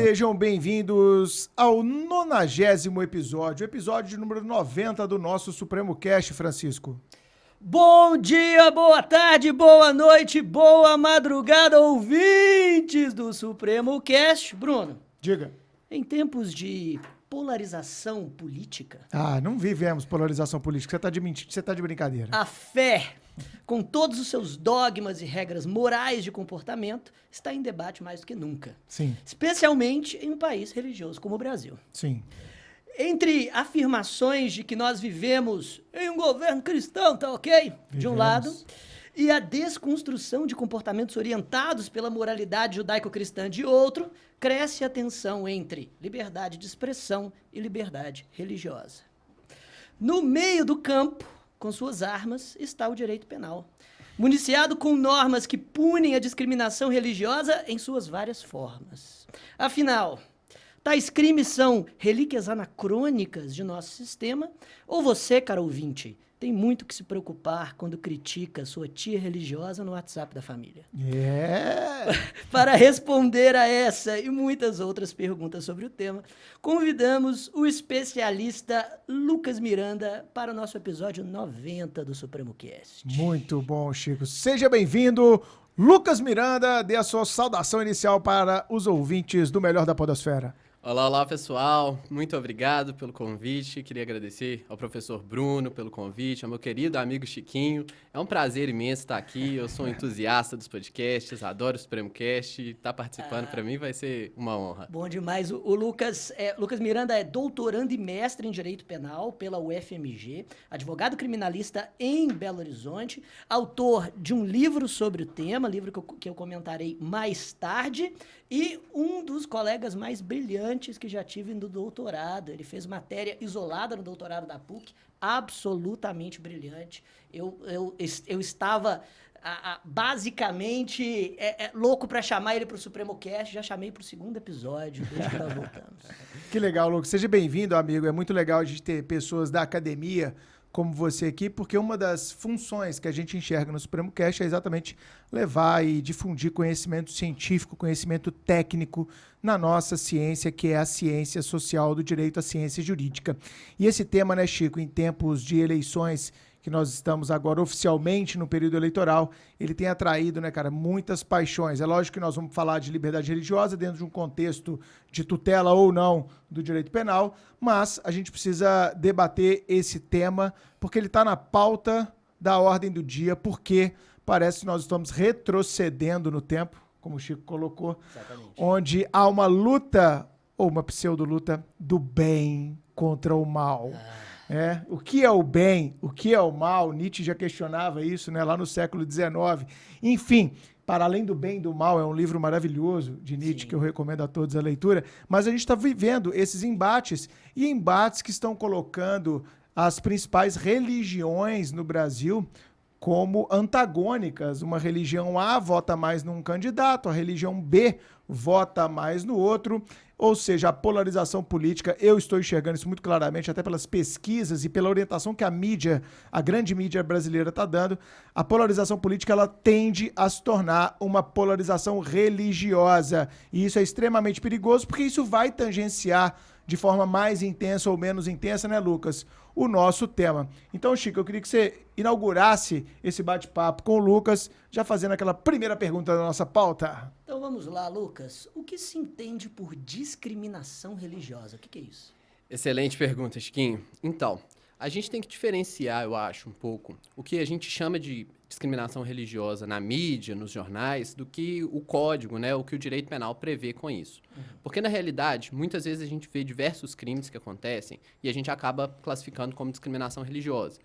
Sejam bem-vindos ao 90º episódio, episódio de número 90 do nosso Supremo Cast, Francisco. Bom dia, boa tarde, boa noite, boa madrugada, ouvintes do Supremo Cast. Bruno, Diga. em tempos de polarização política... Não vivemos polarização política, você tá de brincadeira. A fé, com todos os seus dogmas e regras morais de comportamento, está em debate mais do que nunca. Sim. Especialmente em um país religioso como o Brasil. Sim. Entre afirmações de que nós vivemos em um governo cristão, tá ok? De um lado, e a desconstrução de comportamentos orientados pela moralidade judaico-cristã de outro, cresce a tensão entre liberdade de expressão e liberdade religiosa. No meio do campo, com suas armas, está o direito penal, municiado com normas que punem a discriminação religiosa em suas várias formas. Afinal, tais crimes são relíquias anacrônicas de nosso sistema? Ou você, caro ouvinte, tem muito que se preocupar quando critica sua tia religiosa no WhatsApp da família? Para responder a essa e muitas outras perguntas sobre o tema, convidamos o especialista Lucas Miranda para o nosso episódio 90 do Supremo Cast. Muito bom, Chico. Seja bem-vindo, Lucas Miranda. Dê a sua saudação inicial para os ouvintes do Melhor da Podosfera. Olá, pessoal. Muito obrigado pelo convite. Queria agradecer ao professor Bruno pelo convite, ao meu querido amigo Chiquinho. É um prazer imenso estar aqui. Eu sou um entusiasta dos podcasts, adoro o Supremo Cast. Estar participando para mim vai ser uma honra. Bom demais. O Lucas Miranda é doutorando e mestre em Direito Penal pela UFMG, advogado criminalista em Belo Horizonte, autor de um livro sobre o tema, livro que eu comentarei mais tarde, e um dos colegas mais brilhantes que já tive no doutorado. Ele fez matéria isolada no doutorado da PUC, absolutamente brilhante. Eu estava basicamente louco para chamar ele para o Supremo Cast, já chamei para o segundo episódio, desde que nós voltamos. Que legal, Lucas. Seja bem-vindo, amigo. É muito legal a gente ter pessoas da academia como você aqui, porque uma das funções que a gente enxerga no Supremo Cast é exatamente levar e difundir conhecimento científico, conhecimento técnico na nossa ciência, que é a ciência social do direito, a ciência jurídica. E esse tema, né, Chico, em tempos de eleições, que nós estamos agora oficialmente no período eleitoral, ele tem atraído, né, cara, muitas paixões. É lógico que nós vamos falar de liberdade religiosa dentro de um contexto de tutela ou não do direito penal, mas a gente precisa debater esse tema porque ele está na pauta da ordem do dia, porque parece que nós estamos retrocedendo no tempo, como o Chico colocou, exatamente, onde há uma luta, ou uma pseudo-luta, do bem contra o mal. O que é o bem, o que é o mal? Nietzsche já questionava isso, né, lá no século XIX. Enfim, Para Além do Bem e do Mal é um livro maravilhoso de Nietzsche, que eu recomendo a todos a leitura. Mas a gente está vivendo esses embates, e embates que estão colocando as principais religiões no Brasil como antagônicas. Uma religião A vota mais num candidato, a religião B vota mais no outro. Ou seja, a polarização política, eu estou enxergando isso muito claramente, até pelas pesquisas e pela orientação que a mídia, a grande mídia brasileira está dando. A polarização política, ela tende a se tornar uma polarização religiosa. E isso é extremamente perigoso, porque isso vai tangenciar de forma mais intensa ou menos intensa, né, Lucas, o nosso tema. Então, Chico, eu queria que você inaugurasse esse bate-papo com o Lucas, já fazendo aquela primeira pergunta da nossa pauta. Então vamos lá, Lucas. O que se entende por discriminação religiosa? O que é isso? Excelente pergunta, Chiquinho. Então, a gente tem que diferenciar, eu acho, um pouco o que a gente chama de discriminação religiosa na mídia, nos jornais, do que o código, né, o que o direito penal prevê com isso. Porque, na realidade, muitas vezes a gente vê diversos crimes que acontecem e a gente acaba classificando como discriminação religiosa.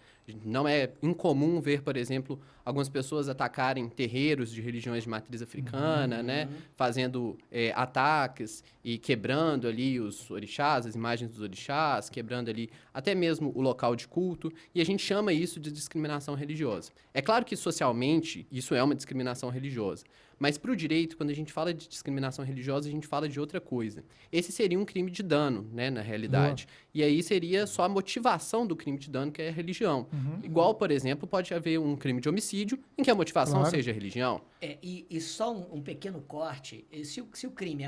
Não é incomum ver, por exemplo, algumas pessoas atacarem terreiros de religiões de matriz africana, né, fazendo ataques e quebrando ali os orixás, as imagens dos orixás, quebrando ali até mesmo o local de culto, e a gente chama isso de discriminação religiosa. É claro que socialmente isso é uma discriminação religiosa, mas para o direito, quando a gente fala de discriminação religiosa, a gente fala de outra coisa. Esse seria um crime de dano, né, na realidade. E aí seria só a motivação do crime de dano, que é a religião. Igual, por exemplo, pode haver um crime de homicídio em que a motivação Claro. seja religião. E só um pequeno corte, se o crime,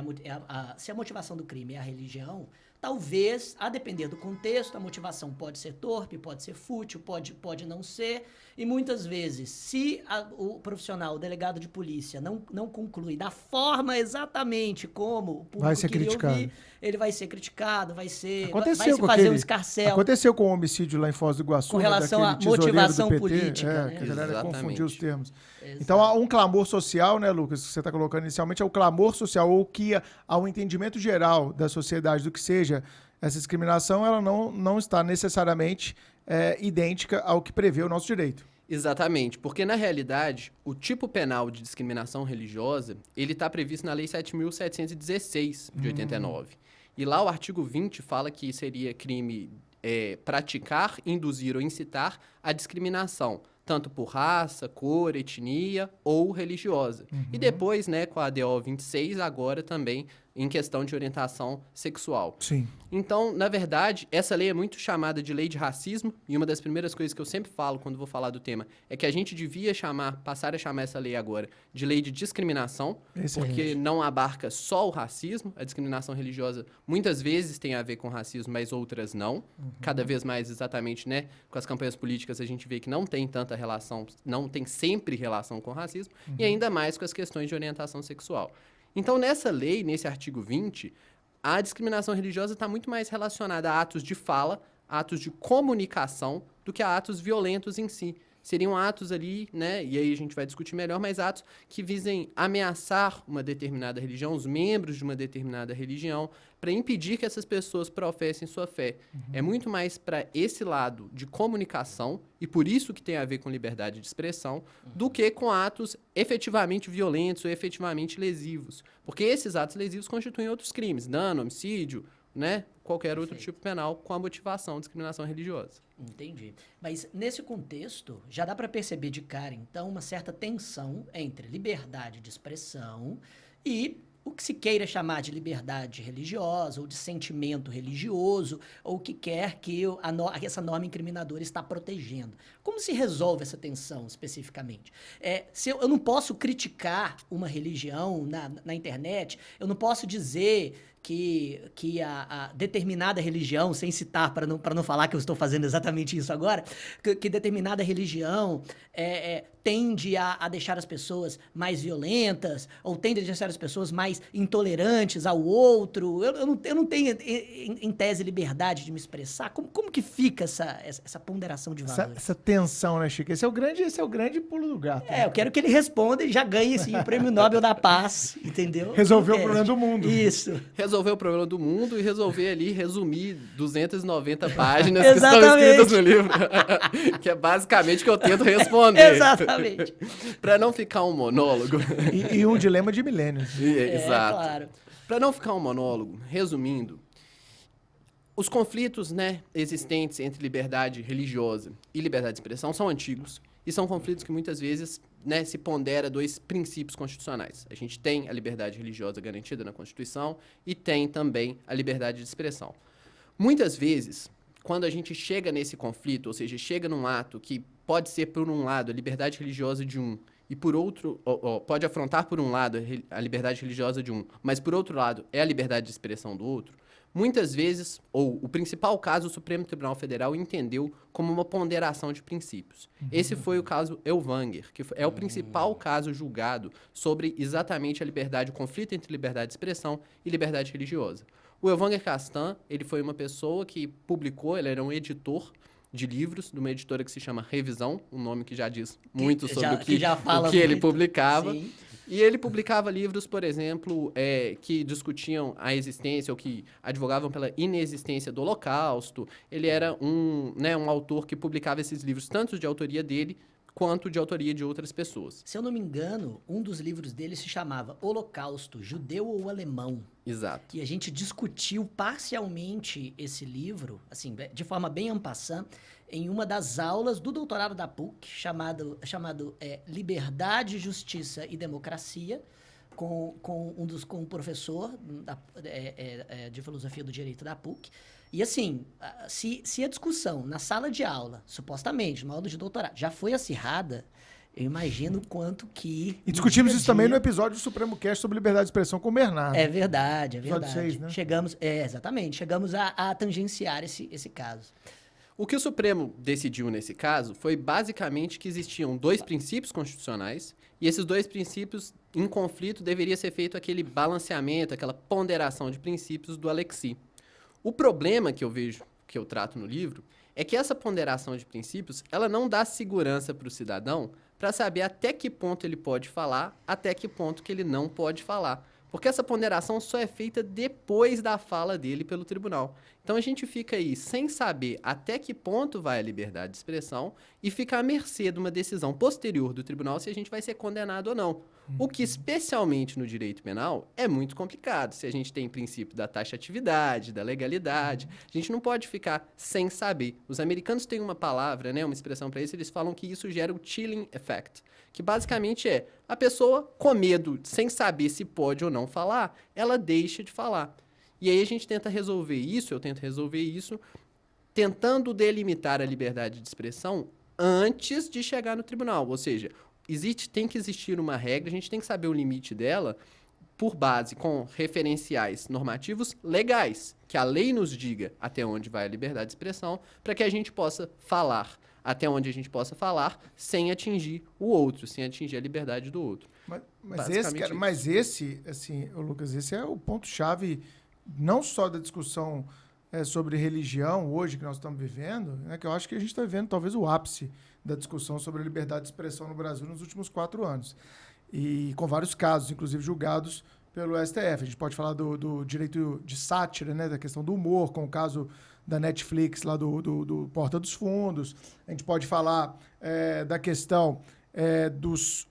se a motivação do crime é a religião, talvez, a depender do contexto, a motivação pode ser torpe, pode ser fútil, pode não ser, e muitas vezes, se o profissional, o delegado de polícia, não conclui da forma exatamente como o público Vai ser queria criticado. ouvir, ele vai ser criticado, vai se Aconteceu com fazer um aquele, escarcel. aconteceu com o homicídio lá em Foz do Iguaçu, Com né, relação daquele à tesoureiro do motivação PT, política, né? que a galera Exatamente. confundiu os termos. Exato. Então, há um clamor social, né, Lucas, que você está colocando inicialmente, é o clamor social, ou que há um entendimento geral da sociedade do que seja essa discriminação, ela não está necessariamente idêntica ao que prevê o nosso direito. Exatamente, porque na realidade, o tipo penal de discriminação religiosa, ele está previsto na Lei 7.716 de 89. E lá o artigo 20 fala que seria crime praticar, induzir ou incitar a discriminação, tanto por raça, cor, etnia ou religiosa. E depois, né, com a ADO 26, agora também em questão de orientação sexual. Sim. Então, na verdade, essa lei é muito chamada de lei de racismo, e uma das primeiras coisas que eu sempre falo quando vou falar do tema é que a gente devia passar a chamar essa lei agora de lei de discriminação, Excelente. porque não abarca só o racismo, a discriminação religiosa muitas vezes tem a ver com racismo, mas outras não. Cada vez mais, exatamente, né, com as campanhas políticas a gente vê que não tem tanta relação, não tem sempre relação com o racismo, e ainda mais com as questões de orientação sexual. Então, nessa lei, nesse artigo 20, a discriminação religiosa está muito mais relacionada a atos de fala, atos de comunicação, do que a atos violentos em si. Seriam atos ali, né, e aí a gente vai discutir melhor, mas atos que visem ameaçar uma determinada religião, os membros de uma determinada religião, para impedir que essas pessoas professem sua fé. É muito mais para esse lado de comunicação, e por isso que tem a ver com liberdade de expressão, do que com atos efetivamente violentos ou efetivamente lesivos. Porque esses atos lesivos constituem outros crimes, dano, homicídio, né, qualquer outro tipo penal com a motivação, discriminação religiosa. Entendi. Mas nesse contexto, já dá para perceber de cara, então, uma certa tensão entre liberdade de expressão e o que se queira chamar de liberdade religiosa ou de sentimento religioso, ou o que quer que essa norma incriminadora está protegendo. Como se resolve essa tensão especificamente? Se eu não posso criticar uma religião na internet, eu não posso dizer que a determinada religião, sem citar, para não falar que eu estou fazendo exatamente isso agora, que determinada religião tende a deixar as pessoas mais violentas, ou tende a deixar as pessoas mais intolerantes ao outro. Eu não tenho, em tese, liberdade de me expressar. Como que fica essa ponderação de valores? Essa tensão, né, Chico? Esse é o grande pulo do gato. Eu quero que ele responda e já ganhe assim, o Prêmio Nobel da Paz, entendeu? Resolveu o problema do mundo. Isso. Resolver o problema do mundo e resolver ali, resumir 290 páginas que estão Exatamente. escritas no livro. Que é basicamente o que eu tento responder. Exatamente. Para não ficar um monólogo. E um dilema de milênios. Exato. Claro. Para não ficar um monólogo, resumindo, os conflitos, né, existentes entre liberdade religiosa e liberdade de expressão são antigos. E são conflitos que muitas vezes, né, se pondera dois princípios constitucionais. A gente tem a liberdade religiosa garantida na Constituição e tem também a liberdade de expressão. Muitas vezes, quando a gente chega nesse conflito, ou seja, chega num ato que pode ser, por um lado, a liberdade religiosa de um, e por outro, pode afrontar, por um lado, a liberdade religiosa de um, mas, por outro lado, é a liberdade de expressão do outro, muitas vezes, ou o principal caso, o Supremo Tribunal Federal entendeu como uma ponderação de princípios. Esse foi o caso Elvanger, que é o principal caso julgado sobre exatamente a liberdade, o conflito entre liberdade de expressão e liberdade religiosa. O Elvanger Castan, ele foi uma pessoa que publicou, ele era um editor de livros, de uma editora que se chama Revisão, um nome que já diz muito sobre o que ele publicava. Sim. E ele publicava livros, por exemplo, que discutiam a existência ou que advogavam pela inexistência do Holocausto. Ele era um autor que publicava esses livros, tanto de autoria dele, quanto de autoria de outras pessoas. Se eu não me engano, um dos livros dele se chamava Holocausto, Judeu ou Alemão? Exato. E a gente discutiu parcialmente esse livro, assim, de forma bem en passant, em uma das aulas do doutorado da PUC, chamado Liberdade, Justiça e Democracia, com um professor de filosofia do direito da PUC, E assim, se a discussão na sala de aula, supostamente, numa aula de doutorado, já foi acirrada, eu imagino o quanto que... E discutimos isso também no dia... episódio do Supremo Cast sobre liberdade de expressão com o Bernardo. É verdade, é Episódio verdade. 6, né? Exatamente, chegamos a tangenciar esse caso. O que o Supremo decidiu nesse caso foi basicamente que existiam 2 princípios constitucionais e esses 2 princípios, em conflito, deveria ser feito aquele balanceamento, aquela ponderação de princípios do Alexis. O problema que eu vejo, que eu trato no livro, é que essa ponderação de princípios, ela não dá segurança para o cidadão para saber até que ponto ele pode falar, até que ponto que ele não pode falar. Porque essa ponderação só é feita depois da fala dele pelo tribunal. Então a gente fica aí sem saber até que ponto vai a liberdade de expressão e fica à mercê de uma decisão posterior do tribunal se a gente vai ser condenado ou não. O que, especialmente no direito penal, é muito complicado. Se a gente tem princípio da taxatividade, da legalidade, a gente não pode ficar sem saber. Os americanos têm uma palavra, né, uma expressão para isso, eles falam que isso gera o chilling effect, que basicamente é a pessoa com medo, sem saber se pode ou não falar, ela deixa de falar. E aí a gente tenta resolver isso, eu tento resolver isso, tentando delimitar a liberdade de expressão antes de chegar no tribunal. Ou seja, tem que existir uma regra, a gente tem que saber o limite dela por base com referenciais normativos legais, que a lei nos diga até onde vai a liberdade de expressão, para que a gente possa falar até onde a gente possa falar sem atingir o outro, sem atingir a liberdade do outro. Mas esse, assim, Lucas, esse é o ponto-chave não só da discussão sobre religião hoje que nós estamos vivendo, né, que eu acho que a gente está vivendo talvez o ápice da discussão sobre a liberdade de expressão no Brasil nos últimos 4 anos. E com vários casos, inclusive julgados pelo STF. A gente pode falar do direito de sátira, né, da questão do humor, com o caso da Netflix, lá do Porta dos Fundos. A gente pode falar da questão dos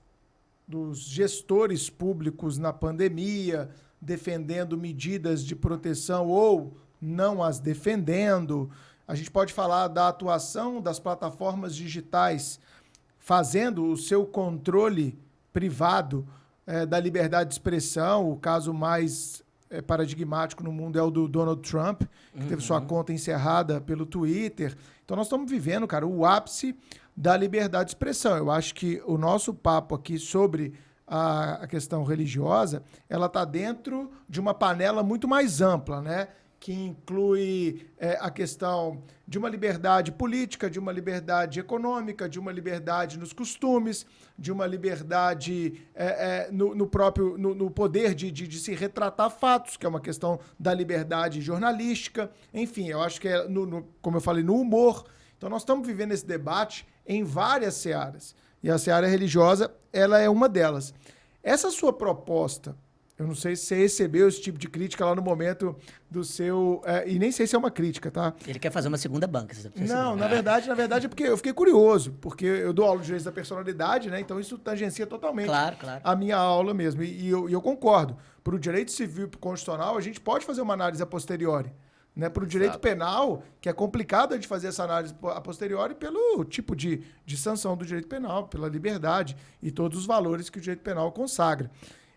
gestores públicos na pandemia, defendendo medidas de proteção ou não as defendendo. A gente pode falar da atuação das plataformas digitais fazendo o seu controle privado da liberdade de expressão. O caso mais paradigmático no mundo é o do Donald Trump, que teve sua conta encerrada pelo Twitter. Então nós estamos vivendo, cara, o ápice da liberdade de expressão. Eu acho que o nosso papo aqui sobre a questão religiosa, ela está dentro de uma panela muito mais ampla, né? Que inclui a questão de uma liberdade política, de uma liberdade econômica, de uma liberdade nos costumes, de uma liberdade no poder de se retratar fatos, que é uma questão da liberdade jornalística. Enfim, eu acho que como eu falei, no humor. Então nós estamos vivendo esse debate em várias searas. E a seara religiosa, ela é uma delas. Essa sua proposta, eu não sei se você recebeu esse tipo de crítica lá no momento do seu... e nem sei se é uma crítica, tá? Ele quer fazer uma segunda banca. Você não, na verdade é porque eu fiquei curioso, porque eu dou aula de direitos da personalidade, né? Então isso tangencia totalmente claro. a minha aula mesmo. E eu concordo. Para o direito civil e constitucional, a gente pode fazer uma análise a posteriori. Né? Para o direito penal, que é complicado a gente fazer essa análise a posteriori pelo tipo de sanção do direito penal, pela liberdade e todos os valores que o direito penal consagra.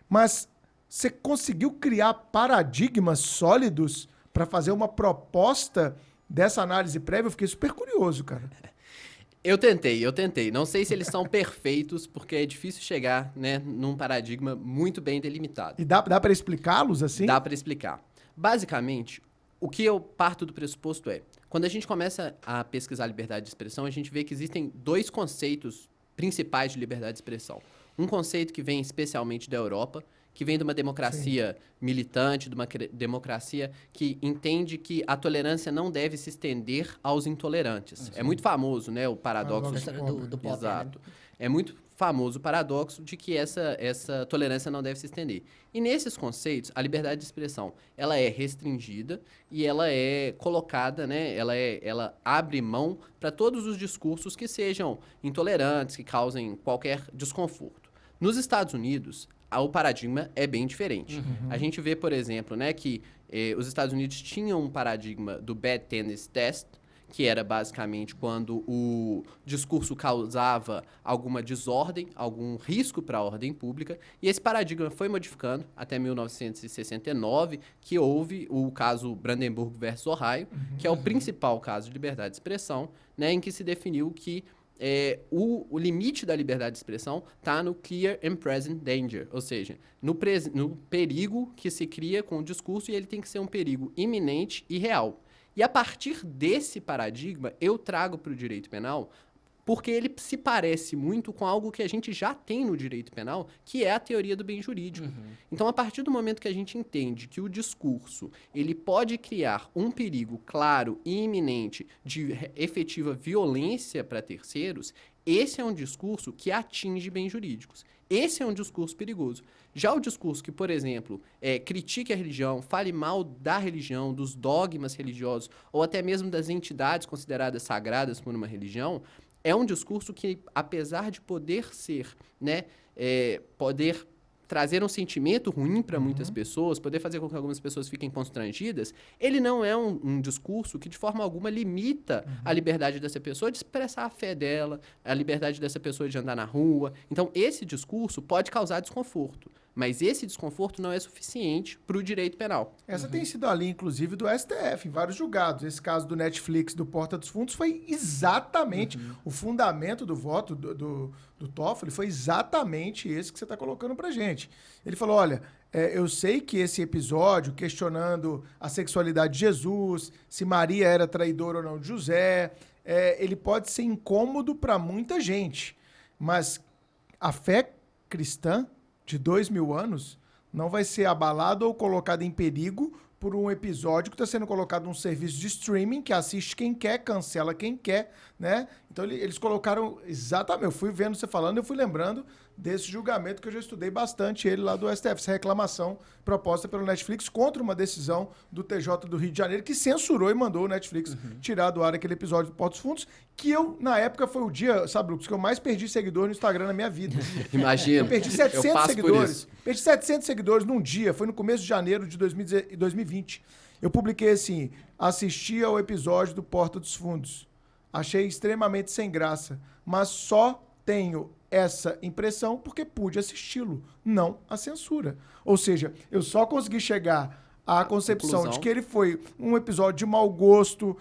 Mas você conseguiu criar paradigmas sólidos para fazer uma proposta dessa análise prévia? Eu fiquei super curioso, cara. Eu tentei. Não sei se eles são perfeitos, porque é difícil chegar, né, num paradigma muito bem delimitado. E dá para explicá-los assim? Dá para explicar. Basicamente, o que eu parto do pressuposto quando a gente começa a pesquisar liberdade de expressão, a gente vê que existem 2 conceitos principais de liberdade de expressão. Um conceito que vem especialmente da Europa, que vem de uma democracia militante, de uma democracia que entende que a tolerância não deve se estender aos intolerantes. É muito famoso, né, o paradoxo do Popper. Exato. Né? É muito famoso o paradoxo de que essa tolerância não deve se estender. E nesses conceitos, a liberdade de expressão, ela é restringida e ela é colocada, né, ela abre mão para todos os discursos que sejam intolerantes, que causem qualquer desconforto. Nos Estados Unidos, o paradigma é bem diferente. A gente vê, por exemplo, né, que os Estados Unidos tinham um paradigma do Bad Tennis Test, que era basicamente quando o discurso causava alguma desordem, algum risco para a ordem pública, e esse paradigma foi modificando até 1969, que houve o caso Brandenburg versus Ohio, que é o principal caso de liberdade de expressão, né, em que se definiu que o limite da liberdade de expressão está no clear and present danger, ou seja, no perigo que se cria com o discurso, e ele tem que ser um perigo iminente e real. E a partir desse paradigma, eu trago para o direito penal, porque ele se parece muito com algo que a gente já tem no direito penal, que é a teoria do bem jurídico. Então, a partir do momento que a gente entende que o discurso ele pode criar um perigo claro e iminente de efetiva violência para terceiros, esse é um discurso que atinge bens jurídicos. Esse é um discurso perigoso. Já o discurso que, por exemplo, critique a religião, fale mal da religião, dos dogmas religiosos, ou até mesmo das entidades consideradas sagradas por uma religião, é um discurso que, apesar de poder ser, né, poder trazer um sentimento ruim para muitas pessoas, poder fazer com que algumas pessoas fiquem constrangidas, ele não é um discurso que de forma alguma limita a liberdade dessa pessoa de expressar a fé dela, a liberdade dessa pessoa de andar na rua. Então, esse discurso pode causar desconforto, mas esse desconforto não é suficiente para o direito penal. Essa tem sido a linha, inclusive, do STF, em vários julgados. Esse caso do Netflix, do Porta dos Fundos, foi exatamente o fundamento do voto do Toffoli, foi exatamente esse que você está colocando pra gente. Ele falou, olha, eu sei que esse episódio, questionando a sexualidade de Jesus, se Maria era traidora ou não de José, ele pode ser incômodo para muita gente, mas a fé cristã de 2000 anos não vai ser abalado ou colocado em perigo por um episódio que está sendo colocado num serviço de streaming que assiste quem quer, cancela quem quer, né? Então eles colocaram exatamente, eu fui vendo você falando, eu fui lembrando desse julgamento que eu já estudei bastante ele lá do STF, essa reclamação proposta pelo Netflix contra uma decisão do TJ do Rio de Janeiro que censurou e mandou o Netflix tirar do ar aquele episódio do Porta dos Fundos, que eu, na época, foi o dia, sabe, Lucas, que eu mais perdi seguidor no Instagram na minha vida. Imagina. Eu perdi 700 seguidores. Perdi 700 seguidores num dia, foi no começo de janeiro de 2020. Eu publiquei assim, assisti ao episódio do Porta dos Fundos. Achei extremamente sem graça, mas só tenho essa impressão porque pude assisti-lo, não a censura. Ou seja, eu só consegui chegar à concepção de que ele foi um episódio de mau gosto,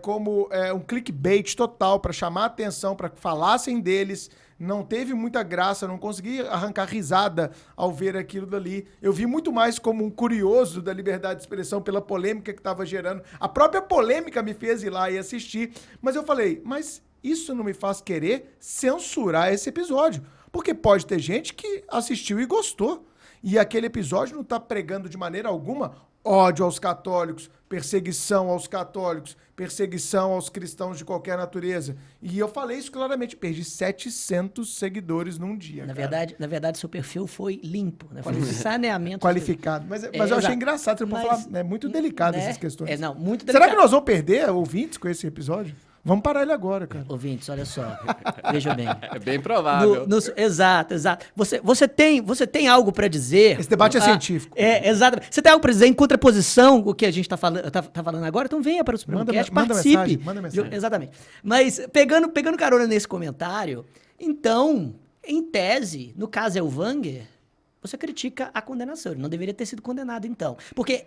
como um clickbait total para chamar a atenção, para que falassem deles. Não teve muita graça, não consegui arrancar risada ao ver aquilo dali. Eu vi muito mais como um curioso da liberdade de expressão pela polêmica que estava gerando. A própria polêmica me fez ir lá e assistir. Mas eu falei, mas isso não me faz querer censurar esse episódio. Porque pode ter gente que assistiu e gostou. E aquele episódio não está pregando de maneira alguma ódio aos católicos, perseguição aos católicos, perseguição aos cristãos de qualquer natureza. E eu falei isso claramente. Perdi 700 seguidores num dia. Na verdade, seu perfil foi limpo, né? Foi saneamento. Qualificado. Mas eu achei engraçado. Você pode falar, é muito delicado essas questões. Não, muito delicado. Será que nós vamos perder ouvintes com esse episódio? Vamos parar ele agora, cara. Ouvintes, olha só. Veja bem. É bem provável. Exato. Você tem algo para dizer? Esse debate é científico. Exato. Você tem algo para dizer em contraposição com o que a gente tá falando agora? Então venha para o Supremo Cast, participe. Manda mensagem. Exatamente. Mas pegando carona nesse comentário, então, em tese, no caso Elvanger, você critica a condenação. Ele não deveria ter sido condenado, então. Porque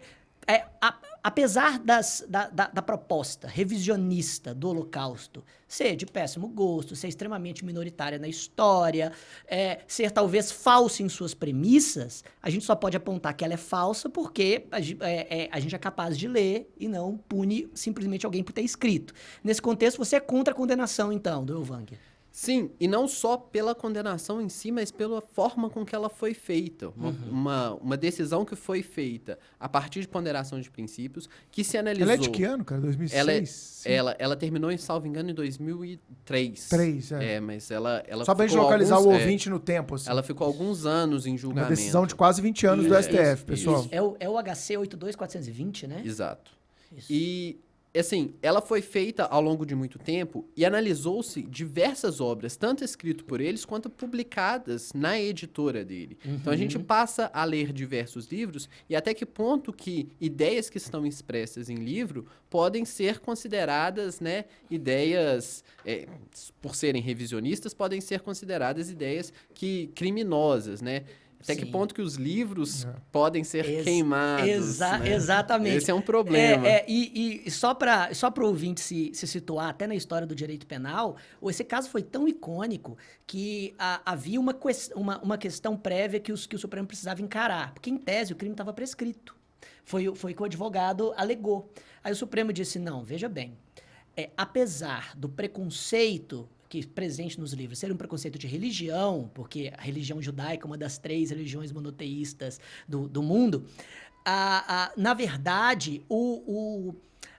apesar da proposta revisionista do Holocausto ser de péssimo gosto, ser extremamente minoritária na história, ser talvez falsa em suas premissas, a gente só pode apontar que ela é falsa porque a gente é capaz de ler e não pune simplesmente alguém por ter escrito. Nesse contexto, você é contra a condenação, então, do Elvanger? Sim, e não só pela condenação em si, mas pela forma com que ela foi feita. Uma decisão que foi feita a partir de ponderação de princípios, que se analisou... Ela é de que ano, cara? 2006? Ela terminou, salvo engano, em 2003. Mas ela só pra gente localizar o ouvinte no tempo. Assim. Ela ficou alguns anos em julgamento. Uma decisão de quase 20 anos do STF, pessoal. É o HC 82420, né? Exato. Isso. E assim, ela foi feita ao longo de muito tempo e analisou-se diversas obras, tanto escritas por eles quanto publicadas na editora dele. Então a gente passa a ler diversos livros e até que ponto que ideias que estão expressas em livro podem ser consideradas, né, ideias, por serem revisionistas, podem ser consideradas ideias criminosas, né? Até que ponto que os livros podem ser queimados, né? Exatamente. Esse é um problema. E só para o ouvinte se situar até na história do direito penal, esse caso foi tão icônico que havia uma questão prévia que o Supremo precisava encarar, porque em tese o crime estava prescrito. Foi o que o advogado alegou. Aí o Supremo disse, não, veja bem, apesar do preconceito que presente nos livros ser um preconceito de religião, porque a religião judaica é uma das 3 religiões monoteístas do mundo, na verdade,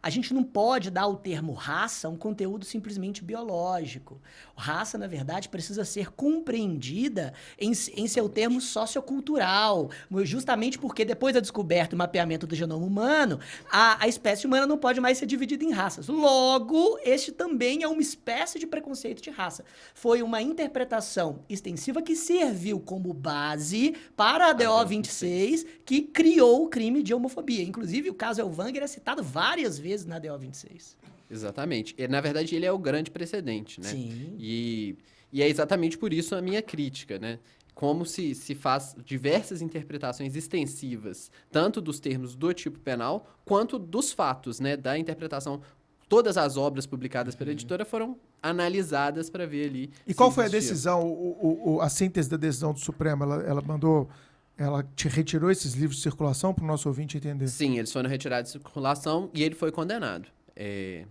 a gente não pode dar ao termo raça um conteúdo simplesmente biológico. Raça, na verdade, precisa ser compreendida em seu termo sociocultural, justamente porque depois da descoberta e mapeamento do genoma humano, a espécie humana não pode mais ser dividida em raças. Logo, este também é uma espécie de preconceito de raça. Foi uma interpretação extensiva que serviu como base para a DO 26, que criou o crime de homofobia. Inclusive, o caso Elvanger é citado várias vezes na DO 26. Exatamente. Na verdade, ele é o grande precedente, né? Sim. E é exatamente por isso a minha crítica, né? Como se faz diversas interpretações extensivas, tanto dos termos do tipo penal, quanto dos fatos, né? Da interpretação. Todas as obras publicadas pela editora foram analisadas para ver ali. E qual foi a decisão, a síntese da decisão do Supremo? Ela te retirou esses livros de circulação para o nosso ouvinte entender? Sim, eles foram retirados de circulação e ele foi condenado.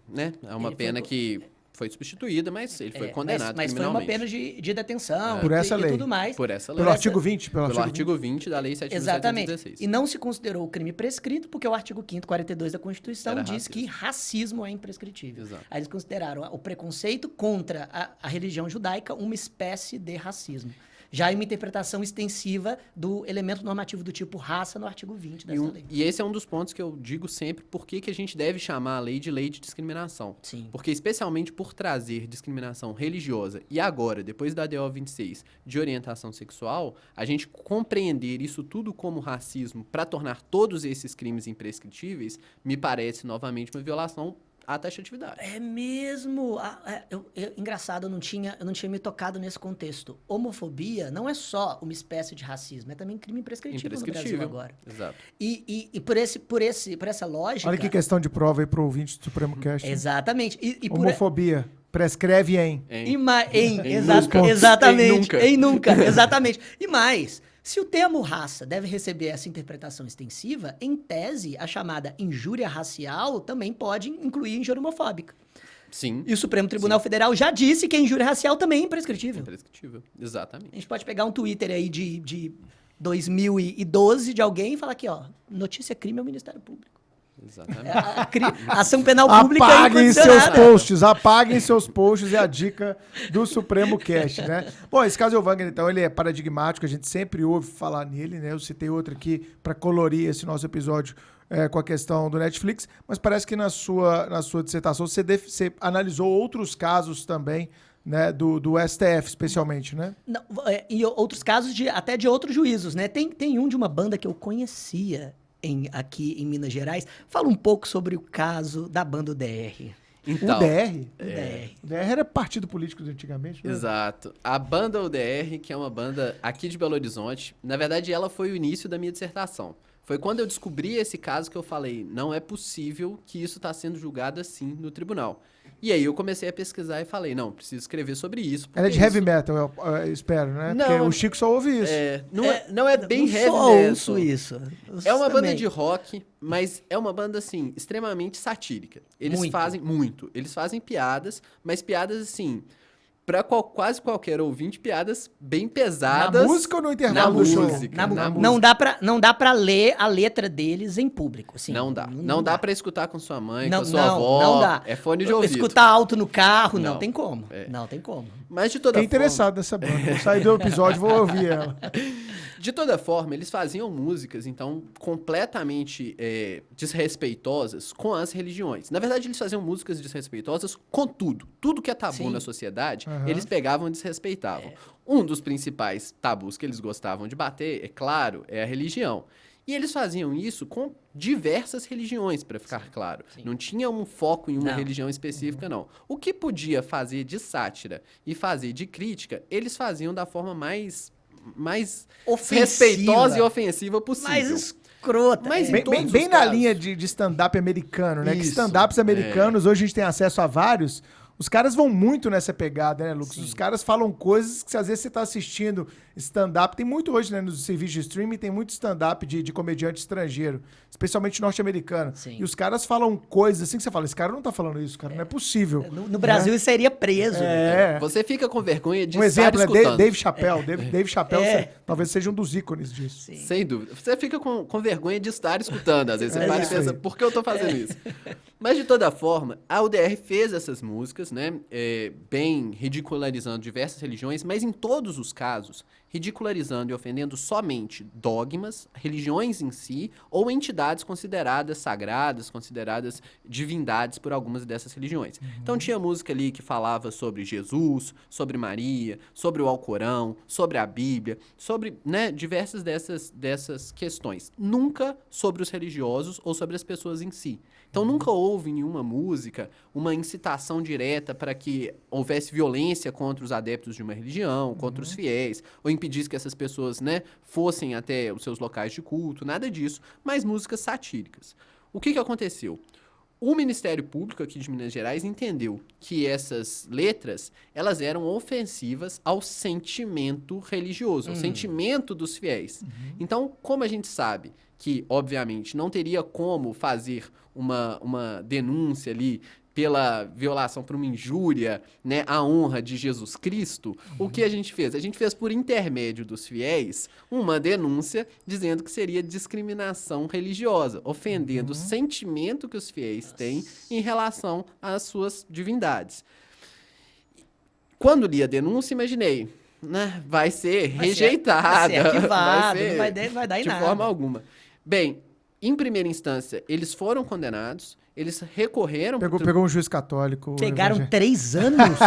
Né? É uma pena que foi substituída, mas ele foi condenado mas foi uma pena de detenção por essa lei. E tudo mais. Por essa lei. Pelo artigo 20? Pelo artigo 20 da Lei 7.716. Exatamente. E não se considerou o crime prescrito, porque o artigo 5º, 42 da Constituição diz que racismo é imprescritível. Exato. Aí eles consideraram o preconceito contra a religião judaica uma espécie de racismo. Já em uma interpretação extensiva do elemento normativo do tipo raça no artigo 20 dessa lei. E esse é um dos pontos que eu digo sempre, por que a gente deve chamar a lei de discriminação. Sim. Porque especialmente por trazer discriminação religiosa e agora, depois da DO 26, de orientação sexual, a gente compreender isso tudo como racismo para tornar todos esses crimes imprescritíveis, me parece novamente uma violação à taxatividade. É mesmo. Engraçado, eu não tinha me tocado nesse contexto. Homofobia não é só uma espécie de racismo, é também crime imprescritível no Brasil agora. Exato. E por essa lógica... Olha que questão de prova aí para o ouvinte do Supremo Cast. Exatamente. Homofobia. Prescreve em. Exatamente. Em nunca. Exatamente. E mais... Se o termo raça deve receber essa interpretação extensiva, em tese, a chamada injúria racial também pode incluir injúria homofóbica. Sim. E o Supremo Tribunal Federal já disse que a injúria racial também é imprescritível. Imprescritível, exatamente. A gente pode pegar um Twitter aí de 2012 de alguém e falar aqui, ó, notícia crime ao Ministério Público. Exatamente. A ação penal pública apaguem seus posts, é a dica do Supremo Cast, né? Bom, esse caso Elvanger, então, ele é paradigmático, a gente sempre ouve falar nele, né? Eu citei outro aqui para colorir esse nosso episódio com a questão do Netflix, mas parece que na sua dissertação você analisou outros casos também, né, do STF, especialmente, né? Não, e outros casos até de outros juízos, né? Tem um de uma banda que eu conhecia aqui em Minas Gerais. Fala um pouco sobre o caso da banda UDR. Então, UDR? UDR. UDR era partido político de antigamente, né? Exato. A banda UDR, que é uma banda aqui de Belo Horizonte, na verdade ela foi o início da minha dissertação. Foi quando eu descobri esse caso que eu falei, não é possível que isso está sendo julgado assim no tribunal. E aí eu comecei a pesquisar e falei, não, preciso escrever sobre isso. Ela é de heavy metal, eu espero, né? Não, porque o Chico só ouve isso. Não é bem heavy metal. Ouço isso. É uma banda de rock, mas é uma banda, assim, extremamente satírica. Eles fazem muito. Eles fazem piadas, mas piadas, assim, quase qualquer ouvinte, piadas bem pesadas. Na música ou no intervalo do show? Na música. Não dá pra ler a letra deles em público. Assim, não dá. Não dá pra escutar com sua mãe, não, com sua avó. Não dá. É fone de ouvido. Escutar alto no carro, não Não. tem como. É. Não tem como. Mas de toda Fiquei interessado nessa banda. Vou sair do episódio e vou ouvir ela. De toda forma, eles faziam músicas, então, completamente desrespeitosas com as religiões. Na verdade, eles faziam músicas desrespeitosas com tudo. Tudo que é tabu Sim. na sociedade, Aham. eles pegavam e desrespeitavam. Um dos principais tabus que eles gostavam de bater, é claro, é a religião. E eles faziam isso com diversas religiões, para ficar claro. Sim. Não tinha um foco em uma Não. religião específica, não. O que podia fazer de sátira e fazer de crítica, eles faziam da forma mais Ofensiva. respeitosa e ofensiva possível. Mais escrota. Mas é. em todos Bem os na casos. linha de stand-up americano, né? Que Isso, stand-ups americanos, hoje a gente tem acesso a vários. Os caras vão muito nessa pegada, né, Lucas? Os caras falam coisas que às vezes você tá assistindo stand-up. Tem muito hoje, né, nos serviços de streaming, tem muito stand-up de comediante estrangeiro, especialmente norte-americano. Sim. E os caras falam coisas assim que você fala, esse cara não tá falando isso, cara, não é possível. No Brasil, isso seria preso. É. Você fica com vergonha de Um estar exemplo, né? escutando. Dave Chappelle. Dave Chappelle É. talvez seja um dos ícones disso. Sim. Sem dúvida. Você fica com vergonha de estar escutando. Às vezes você para e isso pensa, aí. por que eu tô fazendo isso? Mas, de toda forma, a UDR fez essas músicas, né? Bem ridicularizando diversas religiões, mas em todos os casos, ridicularizando e ofendendo somente dogmas, religiões em si, ou entidades consideradas sagradas, consideradas divindades por algumas dessas religiões. Então tinha música ali que falava sobre Jesus, sobre Maria, sobre o Alcorão, sobre a Bíblia, sobre, né, diversas dessas questões. Nunca sobre os religiosos ou sobre as pessoas em si. Então nunca houve em nenhuma música uma incitação direta para que houvesse violência contra os adeptos de uma religião, contra os fiéis, ou impedisse que essas pessoas, né, fossem até os seus locais de culto, nada disso, mas músicas satíricas. O que aconteceu? O Ministério Público aqui de Minas Gerais entendeu que essas letras, elas eram ofensivas ao sentimento religioso, ao sentimento dos fiéis. Então, como a gente sabe que, obviamente, não teria como fazer uma denúncia ali pela violação, por uma injúria, né, à honra de Jesus Cristo, o que a gente fez? A gente fez, por intermédio dos fiéis, uma denúncia dizendo que seria discriminação religiosa, ofendendo o sentimento que os fiéis têm em relação às suas divindades. Quando li a denúncia, imaginei, né, vai ser rejeitada. Vai ser arquivado, ser não vai dar em de nada. forma alguma. Bem, em primeira instância, eles foram condenados, eles recorreram... Pegou um juiz católico. Pegaram evangélico. 3 anos,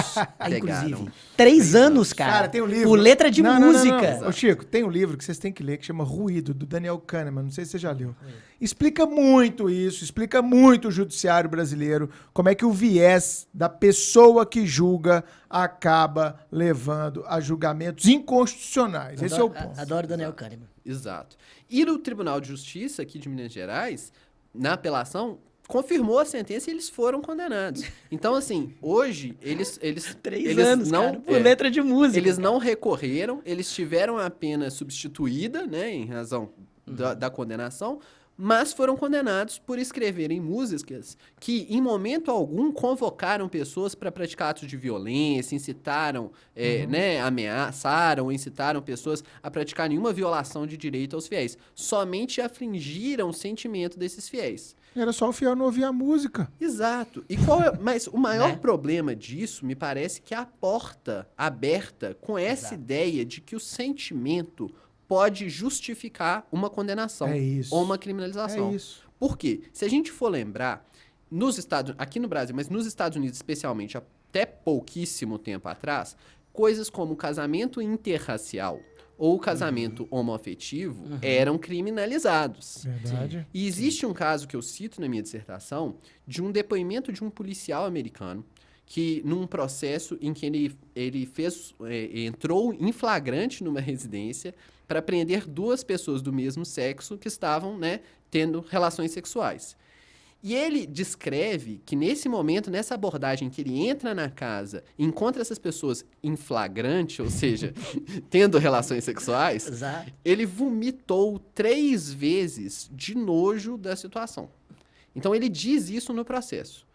inclusive. Pegaram. 3 anos, cara. Cara, tem um livro. Por letra de Não, música. Ô, Chico, tem um livro que vocês têm que ler que chama Ruído, do Daniel Kahneman. Não sei se você já leu. Explica muito isso, explica muito o judiciário brasileiro, como é que o viés da pessoa que julga acaba levando a julgamentos inconstitucionais. Esse é o ponto. Adoro Daniel Kahneman. Exato. E no Tribunal de Justiça aqui de Minas Gerais, na apelação, confirmou a sentença e eles foram condenados. Então, assim, hoje, eles 3 anos, não, cara, por letra de música. Eles não recorreram, eles tiveram a pena substituída, né, em razão da condenação, mas foram condenados por escreverem músicas que, em momento algum, convocaram pessoas para praticar atos de violência, incitaram, né, ameaçaram, incitaram pessoas a praticar nenhuma violação de direito aos fiéis. Somente afligiram o sentimento desses fiéis. Era só o fiel não ouvir a música. Exato. Mas o maior problema disso, me parece, que é a porta aberta com essa ideia de que o sentimento pode justificar uma condenação ou uma criminalização. É isso. Por quê? Se a gente for lembrar, aqui no Brasil, mas nos Estados Unidos especialmente, até pouquíssimo tempo atrás, coisas como o casamento interracial ou o casamento homoafetivo eram criminalizados. Verdade. E existe um caso que eu cito na minha dissertação de um depoimento de um policial americano que, num processo em que ele entrou em flagrante numa residência para prender 2 pessoas do mesmo sexo que estavam, né, tendo relações sexuais. E ele descreve que nesse momento, nessa abordagem que ele entra na casa, encontra essas pessoas em flagrante, ou seja, tendo relações sexuais, Exato. ele vomitou 3 vezes de nojo da situação. Então ele diz isso no processo.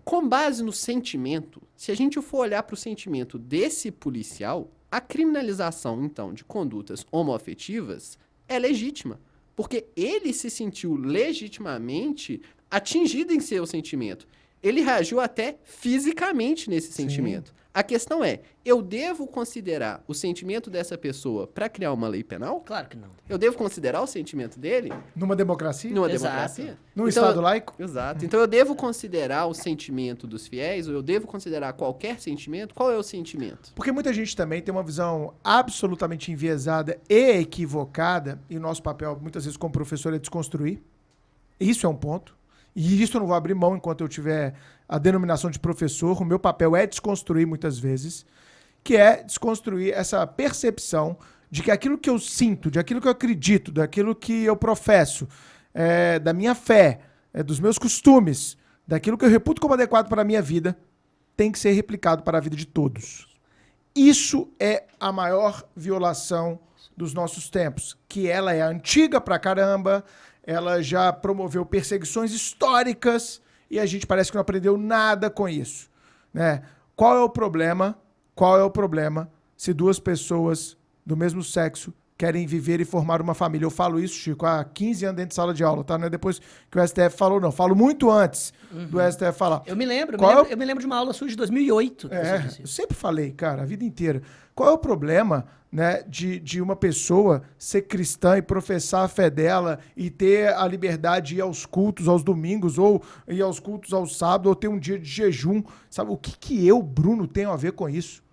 Com base no sentimento, se a gente for olhar para o sentimento desse policial, a criminalização, então, de condutas homoafetivas é legítima. Porque ele se sentiu legitimamente atingido em seu sentimento. Ele reagiu até fisicamente nesse sentimento. A questão é, eu devo considerar o sentimento dessa pessoa para criar uma lei penal? Claro que não. Eu devo considerar o sentimento dele? Numa democracia? Numa Exato. democracia? Num Então, Estado laico? Exato. Então eu devo considerar o sentimento dos fiéis, ou eu devo considerar qualquer sentimento? Qual é o sentimento? Porque muita gente também tem uma visão absolutamente enviesada e equivocada, e o nosso papel, muitas vezes, como professor, é desconstruir. Isso é um ponto. E isso eu não vou abrir mão enquanto eu tiver a denominação de professor. O meu papel é desconstruir muitas vezes, que é desconstruir essa percepção de que aquilo que eu sinto, de aquilo que eu acredito, daquilo que eu professo, da minha fé, dos meus costumes, daquilo que eu reputo como adequado para a minha vida, tem que ser replicado para a vida de todos. Isso é a maior violação dos nossos tempos, que ela é antiga pra caramba, ela já promoveu perseguições históricas e a gente parece que não aprendeu nada com isso, né? Qual é o problema? Qual é o problema se duas pessoas do mesmo sexo querem viver e formar uma família? Eu falo isso, Chico, há 15 anos dentro de sala de aula, tá? Não é depois que o STF falou, não. Falo muito antes do STF falar. Eu me lembro de uma aula sua de 2008. Que você disse Eu isso. sempre falei, cara, a vida inteira. Qual é o problema, né, de uma pessoa ser cristã e professar a fé dela e ter a liberdade de ir aos cultos aos domingos ou ir aos cultos aos sábados ou ter um dia de jejum? Sabe, o que eu, Bruno, tenho a ver com isso?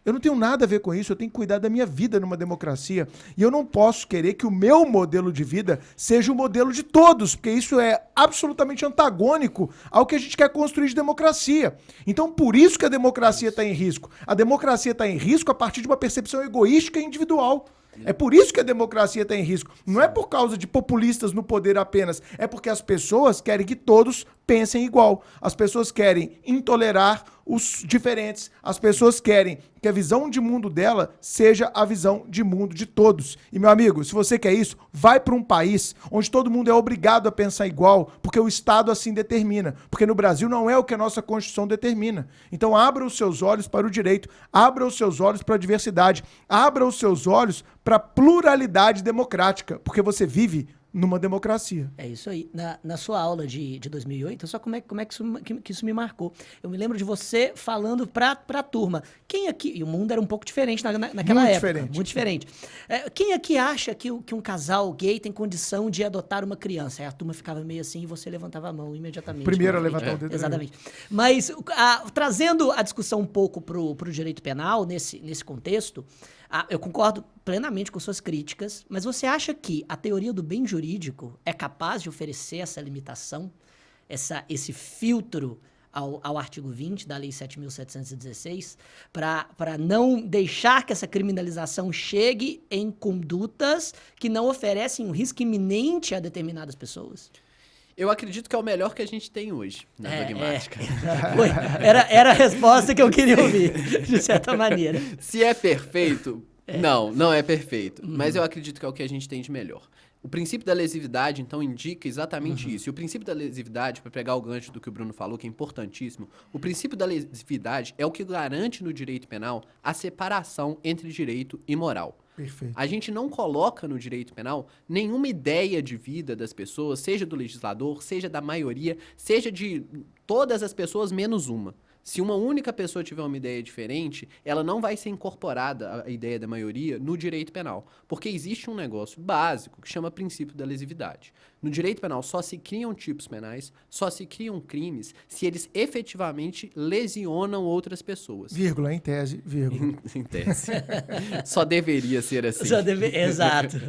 Eu não tenho nada a ver com isso, eu tenho que cuidar da minha vida numa democracia. E eu não posso querer que o meu modelo de vida seja o modelo de todos, porque isso é absolutamente antagônico ao que a gente quer construir de democracia. Então, por isso que a democracia está em risco. A democracia está em risco a partir de uma percepção egoística e individual. É por isso que a democracia está em risco. Não é por causa de populistas no poder apenas. É porque as pessoas querem que todos pensem igual. As pessoas querem intolerar os diferentes. As pessoas querem que a visão de mundo dela seja a visão de mundo de todos. E, meu amigo, se você quer isso, vai para um país onde todo mundo é obrigado a pensar igual, porque o Estado assim determina. Porque no Brasil não é o que a nossa Constituição determina. Então, abra os seus olhos para o direito, abra os seus olhos para a diversidade, abra os seus olhos para a pluralidade democrática, porque você vive numa democracia. É isso aí. Na sua aula de 2008, só como é que isso me marcou. Eu me lembro de você falando pra turma. Quem aqui... E o mundo era um pouco diferente naquela Muito época. diferente. Muito diferente. Quem aqui acha que um casal gay tem condição de adotar uma criança? Aí a turma ficava meio assim e você levantava a mão imediatamente. Primeiro a levantar o dedo. Exatamente. Mas trazendo a discussão um pouco pro direito penal, nesse contexto, eu concordo plenamente com suas críticas, mas você acha que a teoria do bem jurídico é capaz de oferecer essa limitação, esse filtro ao artigo 20 da Lei 7.716, para não deixar que essa criminalização chegue em condutas que não oferecem um risco iminente a determinadas pessoas? Eu acredito que é o melhor que a gente tem hoje na dogmática. Era a resposta que eu queria ouvir, de certa maneira. Se é perfeito, não é perfeito. Mas eu acredito que é o que a gente tem de melhor. O princípio da lesividade, então, indica exatamente isso. E o princípio da lesividade, para pegar o gancho do que o Bruno falou, que é importantíssimo, o princípio da lesividade é o que garante no direito penal a separação entre direito e moral. Perfeito. A gente não coloca no direito penal nenhuma ideia de vida das pessoas, seja do legislador, seja da maioria, seja de todas as pessoas menos uma. Se uma única pessoa tiver uma ideia diferente, ela não vai ser incorporada, a ideia da maioria, no direito penal. Porque existe um negócio básico que chama princípio da lesividade. No direito penal só se criam tipos penais, só se criam crimes se eles efetivamente lesionam outras pessoas. Vírgula, em tese, vírgula. Em tese. Só deveria ser assim. Exato.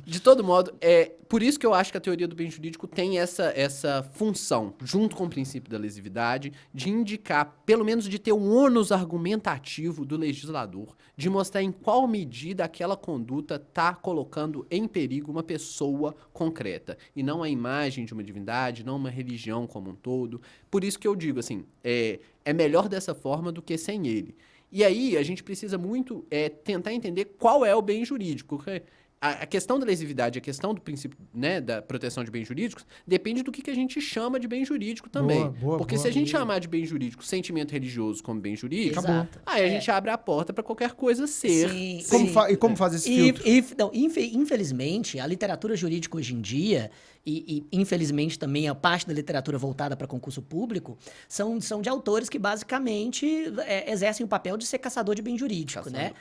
De todo modo, é por isso que eu acho que a teoria do bem jurídico tem essa função, junto com o princípio da lesividade, de indicar, pelo menos de ter um ônus argumentativo do legislador, de mostrar em qual medida aquela conduta está colocando em perigo uma pessoa concreta, e não a imagem de uma divindade, não uma religião como um todo. Por isso que eu digo assim, é melhor dessa forma do que sem ele. E aí a gente precisa muito tentar entender qual é o bem jurídico. a questão da lesividade, a questão do princípio, né, da proteção de bens jurídicos, depende do que a gente chama de bem jurídico também. Porque se a gente chamar de bem jurídico sentimento religioso como bem jurídico, Exato. aí a gente abre a porta para qualquer coisa ser. Sim, Como sim. como faz esse filtro? Infelizmente, a literatura jurídica hoje em dia, e infelizmente também a parte da literatura voltada para concurso público, são de autores que basicamente exercem o papel de ser caçador de bem jurídico, né?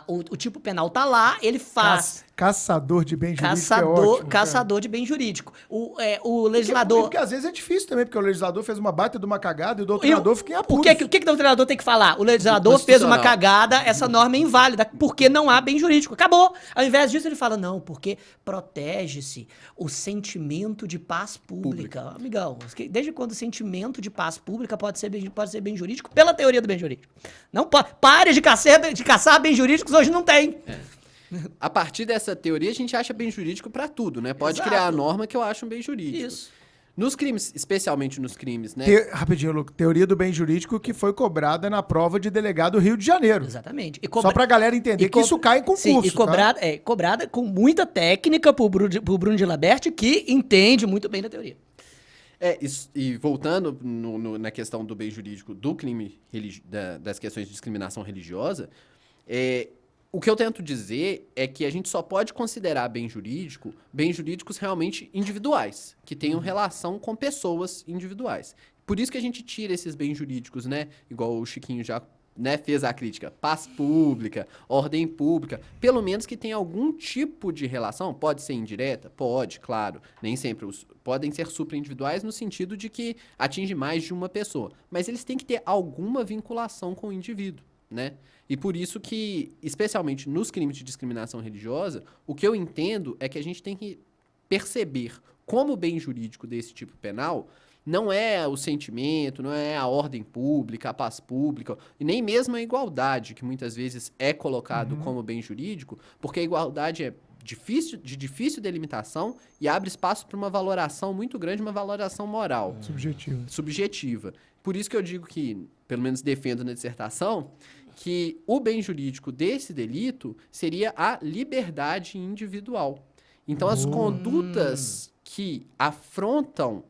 O tipo penal tá lá, ele faz... Caçador de bem jurídico é ótimo, caçador de bem jurídico. O cara. legislador... Porque às vezes é difícil também, porque o legislador fez uma baita de uma cagada e o doutrinador fica em O apuros. que o doutrinador tem que falar? O legislador fez uma cagada, essa norma é inválida, porque não há bem jurídico. Acabou. Ao invés disso, ele fala, não, porque protege-se o sentimento de paz pública. Amigão, desde quando o sentimento de paz pública pode ser bem jurídico? Pela teoria do bem jurídico. Não pode. Pare de caçar bem jurídicos, hoje não tem. A partir dessa teoria, a gente acha bem jurídico para tudo, né? Pode Exato. criar a norma que eu acho um bem jurídico. Isso. Nos crimes, especialmente nos crimes, né? Rapidinho, Luco. Teoria do bem jurídico que foi cobrada na prova de delegado Rio de Janeiro. Exatamente. Só pra galera entender que isso cai em concurso. Sim, e cobrada com muita técnica por Bruno de Laberti, que entende muito bem da teoria. E voltando na questão do bem jurídico do crime, das questões de discriminação religiosa, o que eu tento dizer é que a gente só pode considerar bens jurídicos realmente individuais, que tenham relação com pessoas individuais. Por isso que a gente tira esses bens jurídicos, né? Igual o Chiquinho já, né, fez a crítica. Paz pública, ordem pública, pelo menos que tenha algum tipo de relação. Pode ser indireta? Pode, claro. Nem sempre. Podem ser supra-individuais no sentido de que atinge mais de uma pessoa. Mas eles têm que ter alguma vinculação com o indivíduo, né? E por isso que, especialmente nos crimes de discriminação religiosa, o que eu entendo é que a gente tem que perceber como o bem jurídico desse tipo penal não é o sentimento, não é a ordem pública, a paz pública, e nem mesmo a igualdade, que muitas vezes é colocado como bem jurídico, porque a igualdade é de difícil delimitação e abre espaço para uma valoração muito grande, uma valoração moral. Subjetiva. Por isso que eu digo que, pelo menos defendo na dissertação, que o bem jurídico desse delito seria a liberdade individual. Então, as condutas que afrontam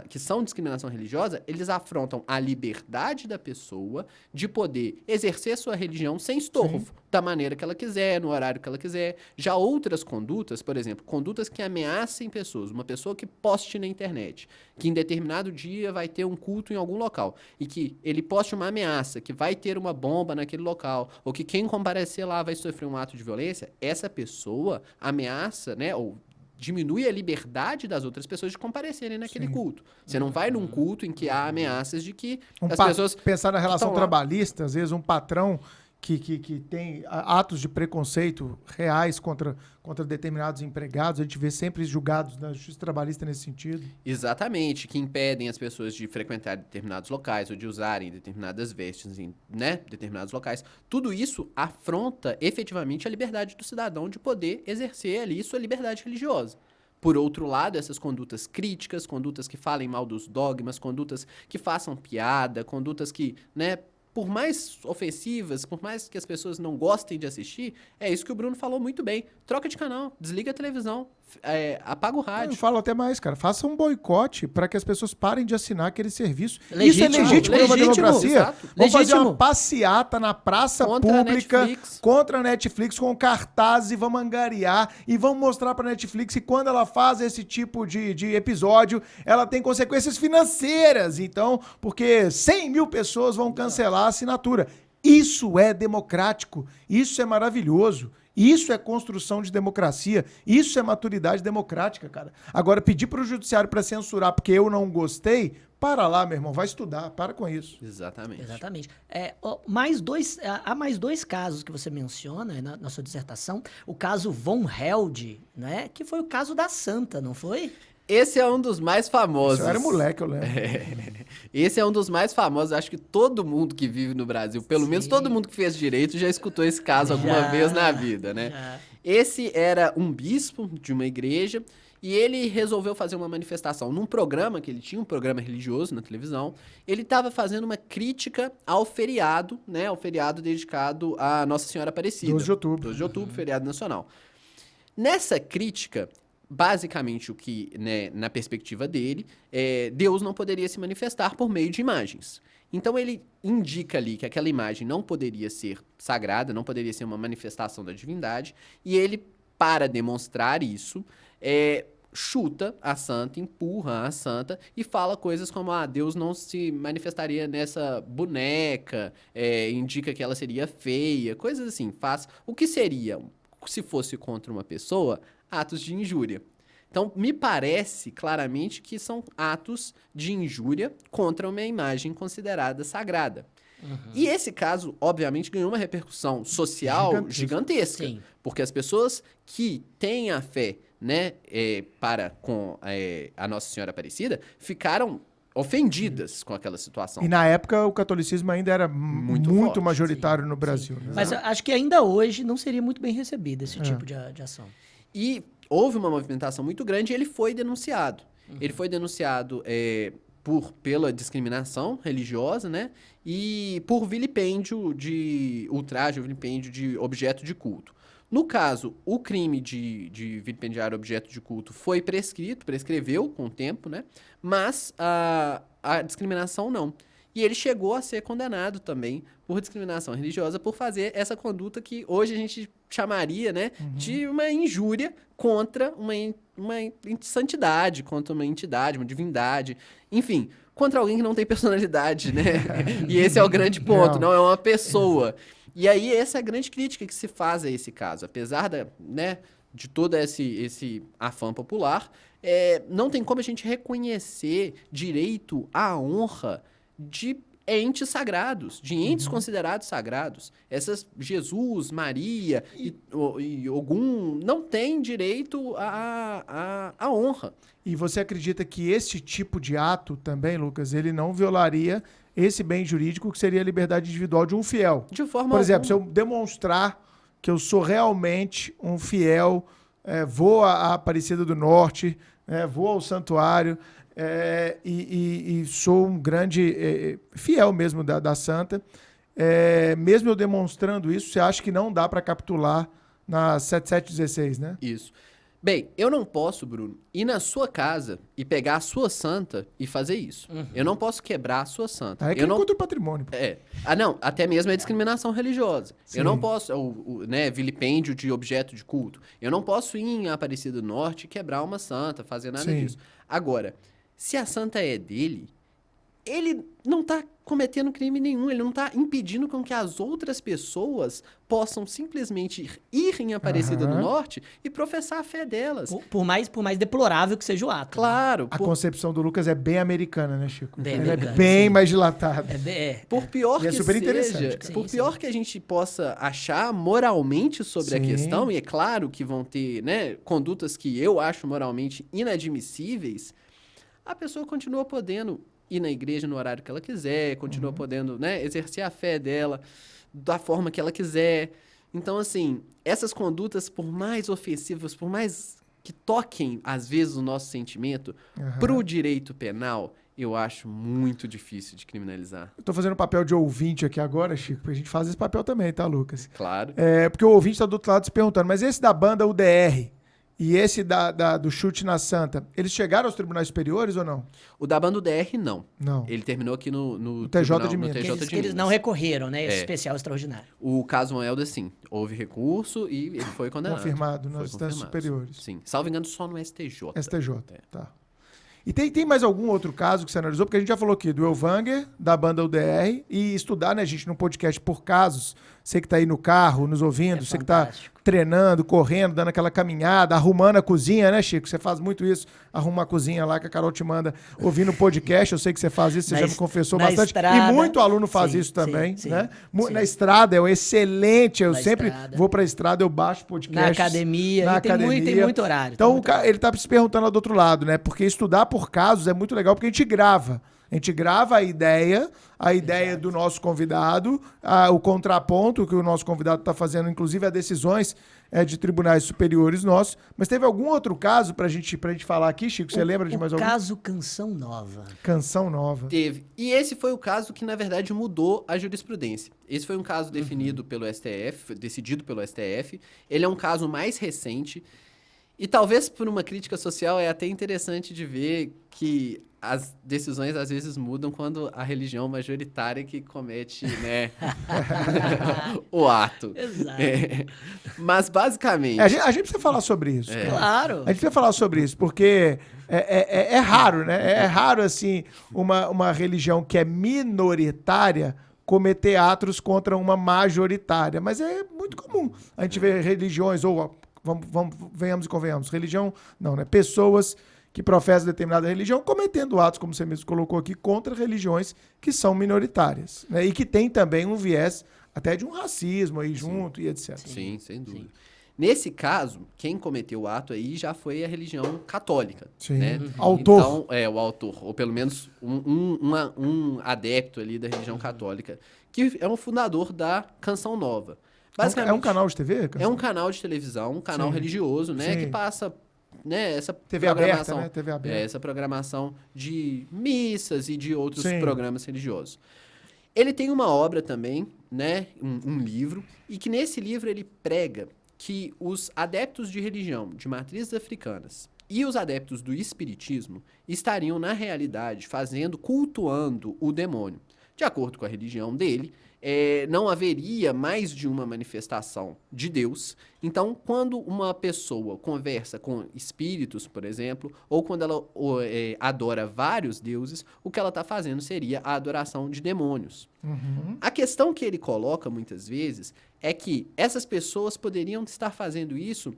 que são discriminação religiosa, eles afrontam a liberdade da pessoa de poder exercer sua religião sem estorvo, da maneira que ela quiser, no horário que ela quiser. Já outras condutas, por exemplo, condutas que ameacem pessoas, uma pessoa que poste na internet, que em determinado dia vai ter um culto em algum local, e que ele poste uma ameaça, que vai ter uma bomba naquele local, ou que quem comparecer lá vai sofrer um ato de violência, essa pessoa ameaça, né, ou diminui a liberdade das outras pessoas de comparecerem naquele culto. Você não vai num culto em que há ameaças de que as pessoas... Pensar na relação trabalhista, às vezes um patrão que tem atos de preconceito reais contra determinados empregados, a gente vê sempre julgados na justiça trabalhista nesse sentido. Exatamente, que impedem as pessoas de frequentar determinados locais ou de usarem determinadas vestes em, né, determinados locais. Tudo isso afronta efetivamente a liberdade do cidadão de poder exercer ali sua liberdade religiosa. Por outro lado, essas condutas críticas, condutas que falem mal dos dogmas, condutas que façam piada, condutas que, né, por mais ofensivas, por mais que as pessoas não gostem de assistir, é isso que o Bruno falou muito bem. Troca de canal, desliga a televisão, apaga o rádio. Eu falo até mais, cara. Faça um boicote para que as pessoas parem de assinar aquele serviço. Legítimo, isso é legítimo numa democracia. Exato. Vamos fazer uma passeata na praça pública contra a Netflix com cartazes e vamos angariar e vamos mostrar para a Netflix que quando ela faz esse tipo de episódio, ela tem consequências financeiras. Então, porque 100 mil pessoas vão cancelar a assinatura. Isso é democrático. Isso é maravilhoso. Isso é construção de democracia, isso é maturidade democrática, cara. Agora, pedir para o judiciário para censurar porque eu não gostei, para lá, meu irmão, vai estudar, para com isso. Exatamente. Há mais dois casos que você menciona na sua dissertação. O caso Von Held, né, que foi o caso da Santa, não foi? Esse é um dos mais famosos. Eu era moleque, eu lembro. Esse é um dos mais famosos. Acho que todo mundo que vive no Brasil, pelo menos todo mundo que fez direito, já escutou esse caso alguma vez na vida, né? Já. Esse era um bispo de uma igreja e ele resolveu fazer uma manifestação num programa que ele tinha, um programa religioso na televisão. Ele estava fazendo uma crítica ao feriado, né? Ao feriado dedicado a Nossa Senhora Aparecida. 12 de outubro. 12 de outubro, feriado nacional. Nessa crítica, basicamente o que, né, na perspectiva dele, Deus não poderia se manifestar por meio de imagens. Então ele indica ali que aquela imagem não poderia ser sagrada, não poderia ser uma manifestação da divindade, e ele, para demonstrar isso, chuta a santa, empurra a santa e fala coisas como, Deus não se manifestaria nessa boneca, indica que ela seria feia, coisas assim, faz o que seria, se fosse contra uma pessoa, atos de injúria. Então, me parece claramente que são atos de injúria contra uma imagem considerada sagrada. E esse caso, obviamente, ganhou uma repercussão social gigantesca. Sim. Porque as pessoas que têm a fé, né, para com a Nossa Senhora Aparecida, ficaram ofendidas com aquela situação. E na época o catolicismo ainda era muito forte, majoritário no Brasil. Né? Mas acho que ainda hoje não seria muito bem recebido esse tipo de ação. E houve uma movimentação muito grande e ele foi denunciado. Ele foi denunciado pela discriminação religiosa, né? E por vilipêndio de ultraje, vilipêndio de objeto de culto. No caso, o crime de vilipendiar objeto de culto foi prescreveu com o tempo, né? Mas a discriminação não. E ele chegou a ser condenado também por discriminação religiosa por fazer essa conduta que hoje a gente chamaria, né, de uma injúria contra uma santidade, contra uma entidade, uma divindade, enfim, contra alguém que não tem personalidade, né? E esse é o grande ponto, não é uma pessoa. E aí essa é a grande crítica que se faz a esse caso. Apesar de todo esse afã popular, não tem como a gente reconhecer direito à honra de entes sagrados, de entes considerados sagrados. Essas Jesus, Maria e Ogum não têm direito à honra. E você acredita que esse tipo de ato também, Lucas, ele não violaria esse bem jurídico que seria a liberdade individual de um fiel? De forma Por exemplo, se alguma. eu demonstrar que eu sou realmente um fiel, vou à Aparecida do Norte, vou ao santuário, e sou um grande fiel mesmo da santa, mesmo eu demonstrando isso, você acha que não dá para capitular na 7716, né? Isso. Bem, eu não posso, Bruno, ir na sua casa e pegar a sua santa e fazer isso. Eu não posso quebrar a sua santa. Aí é crime contra o patrimônio. Pô. Não, até mesmo é discriminação religiosa. Sim. Eu não posso, vilipêndio de objeto de culto. Eu não posso ir em Aparecida do Norte e quebrar uma santa, fazer nada disso. Agora, se a santa é dele, ele não está cometendo crime nenhum, ele não está impedindo com que as outras pessoas possam simplesmente ir em Aparecida do Norte e professar a fé delas. Por mais deplorável que seja o ato. Claro. A concepção do Lucas é bem americana, né, Chico? Bem Ela americana, é bem sim. mais dilatada. Por pior E é que super seja, interessante, cara. por pior que a gente possa achar moralmente sobre a Sim. questão, e é claro que vão ter, né, condutas que eu acho moralmente inadmissíveis, a pessoa continua podendo ir na igreja no horário que ela quiser, continua podendo, né, exercer a fé dela da forma que ela quiser. Então, assim, essas condutas, por mais ofensivas, por mais que toquem, às vezes, o nosso sentimento, pro direito penal, eu acho muito difícil de criminalizar. Eu tô fazendo papel de ouvinte aqui agora, Chico, porque a gente faz esse papel também, tá, Lucas? Claro. Porque o ouvinte tá do outro lado se perguntando, mas esse da banda UDR e esse do chute na santa, eles chegaram aos tribunais superiores ou não? O da banda DR, não. Não. Ele terminou aqui no TJ tribunal, de no Minas. TJ de Que eles Minas. não recorreram, né? Esse especial extraordinário. O caso Moelda, sim. Houve recurso e ele foi condenado. Confirmado nas Foi instâncias confirmado, superiores. Sim. Salvo engano, só no STJ. STJ, tá. E tem mais algum outro caso que você analisou? Porque a gente já falou aqui do Elvanger, da banda UDR, e estudar, né, gente, num podcast por casos. Você que tá aí no carro, nos ouvindo, você que tá fantástico. treinando, correndo, dando aquela caminhada, arrumando a cozinha, né, Chico? Você faz muito isso, arruma a cozinha lá que a Carol te manda ouvindo o podcast. Eu sei que você faz isso, você já me confessou na bastante. estrada, E muito aluno faz sim, isso também, sim, né? sim. Na estrada é um excelente, eu Na sempre estrada. vou pra estrada, eu baixo podcast. Na academia, e tem muito horário. Então, tem muito horário. ele tá se perguntando lá do outro lado, né? Porque estudar por casos é muito legal, porque a gente grava. A gente grava a ideia do nosso convidado, o contraponto que o nosso convidado está fazendo, inclusive as decisões de tribunais superiores nossos. Mas teve algum outro caso pra gente falar aqui, Chico? Você lembra de mais algum? Caso Canção Nova. Canção Nova. Teve. E esse foi o caso que, na verdade, mudou a jurisprudência. Esse foi um caso definido pelo STF, decidido pelo STF. Ele é um caso mais recente. E talvez por uma crítica social é até interessante de ver que as decisões às vezes mudam quando a religião majoritária que comete, né, o ato. Exato. Mas basicamente... A gente precisa falar sobre isso. cara. Claro. A gente precisa falar sobre isso, porque é raro, né? É raro, assim, uma religião que é minoritária cometer atos contra uma majoritária. Mas é muito comum a gente ver religiões, ou venhamos e convenhamos, religião, não, né? Pessoas que professam determinada religião cometendo atos, como você mesmo colocou aqui, contra religiões que são minoritárias, né? E que tem também um viés até de um racismo aí junto e etc. Sim, sem dúvida. Nesse caso, quem cometeu o ato aí já foi a religião católica. Sim. Né? Autor. Então, o autor, ou pelo menos um adepto ali da religião católica, que é um fundador da Canção Nova. É um canal de TV? É um canal de televisão, um canal Sim. religioso, né? Sim. Que passa, né, essa TV aberta, programação, né? TV aberta. essa programação de missas e de outros Sim. programas religiosos. Ele tem uma obra também, né? Um livro, e que nesse livro ele prega que os adeptos de religião de matrizes africanas e os adeptos do espiritismo estariam, na realidade, cultuando o demônio. De acordo com a religião dele, não haveria mais de uma manifestação de Deus. Então, quando uma pessoa conversa com espíritos, por exemplo, ou quando ela adora vários deuses, o que ela está fazendo seria a adoração de demônios. Uhum. A questão que ele coloca muitas vezes é que essas pessoas poderiam estar fazendo isso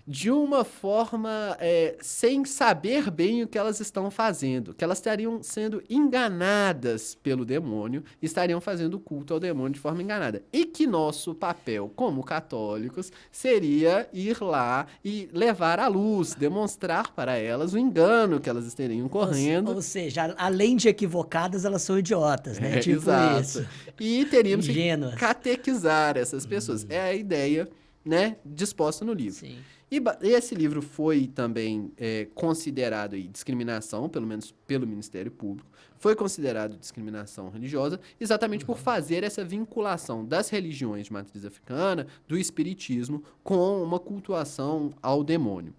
de uma forma sem saber bem o que elas estão fazendo, que elas estariam sendo enganadas pelo demônio, estariam fazendo culto ao demônio de forma enganada. E que nosso papel como católicos seria ir lá e levar à luz, demonstrar para elas o engano que elas estariam correndo. Ou seja, além de equivocadas, elas são idiotas, né? Tipo Exato. isso. E teríamos Ingênuas. que catequizar essas pessoas. É a ideia, né, disposta no livro. Sim. E esse livro foi também considerado aí discriminação, pelo menos pelo Ministério Público, foi considerado discriminação religiosa, exatamente por fazer essa vinculação das religiões de matriz africana, do espiritismo, com uma cultuação ao demônio.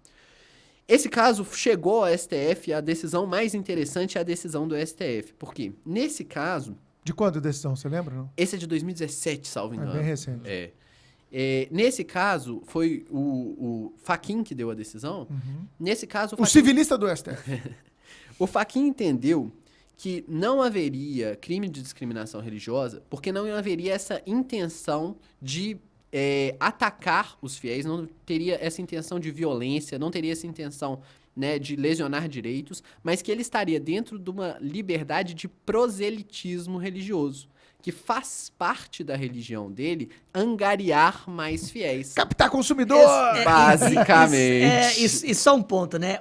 Esse caso chegou ao STF, a decisão mais interessante é a decisão do STF. Por quê? Nesse caso... De quando a decisão, você lembra? Não? Esse é de 2017, salvo engano. É bem recente. Nesse caso, foi o Fachin que deu a decisão. Uhum. Nesse caso, O civilista do STF. o Fachin entendeu que não haveria crime de discriminação religiosa porque não haveria essa intenção de atacar os fiéis, não teria essa intenção de violência, não teria essa intenção, né, de lesionar direitos, mas que ele estaria dentro de uma liberdade de proselitismo religioso, que faz parte da religião dele angariar mais fiéis. Captar consumidor! Basicamente. E só um ponto, né?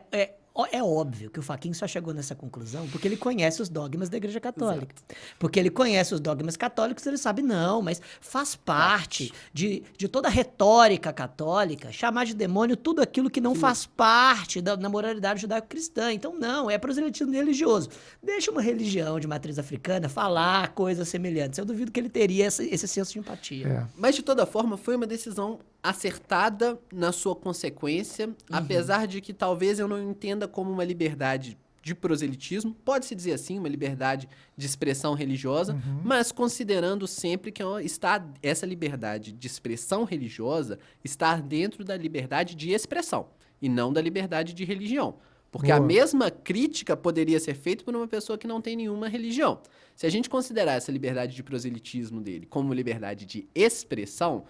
É óbvio que o Fachin só chegou nessa conclusão porque ele conhece os dogmas da Igreja Católica. Porque ele conhece os dogmas católicos, ele sabe, não, mas faz parte de toda a retórica católica chamar de demônio tudo aquilo que não faz parte da moralidade judaico-cristã. Então, não, é proselitismo religioso. Deixa uma religião de matriz africana falar coisas semelhantes. Eu duvido que ele teria esse senso de empatia. Mas, de toda forma, foi uma decisão acertada na sua consequência, apesar de que talvez eu não entenda como uma liberdade de proselitismo, pode-se dizer assim, uma liberdade de expressão religiosa, mas considerando sempre que essa liberdade de expressão religiosa está dentro da liberdade de expressão e não da liberdade de religião. Porque a mesma crítica poderia ser feita por uma pessoa que não tem nenhuma religião. Se a gente considerar essa liberdade de proselitismo dele como liberdade de expressão,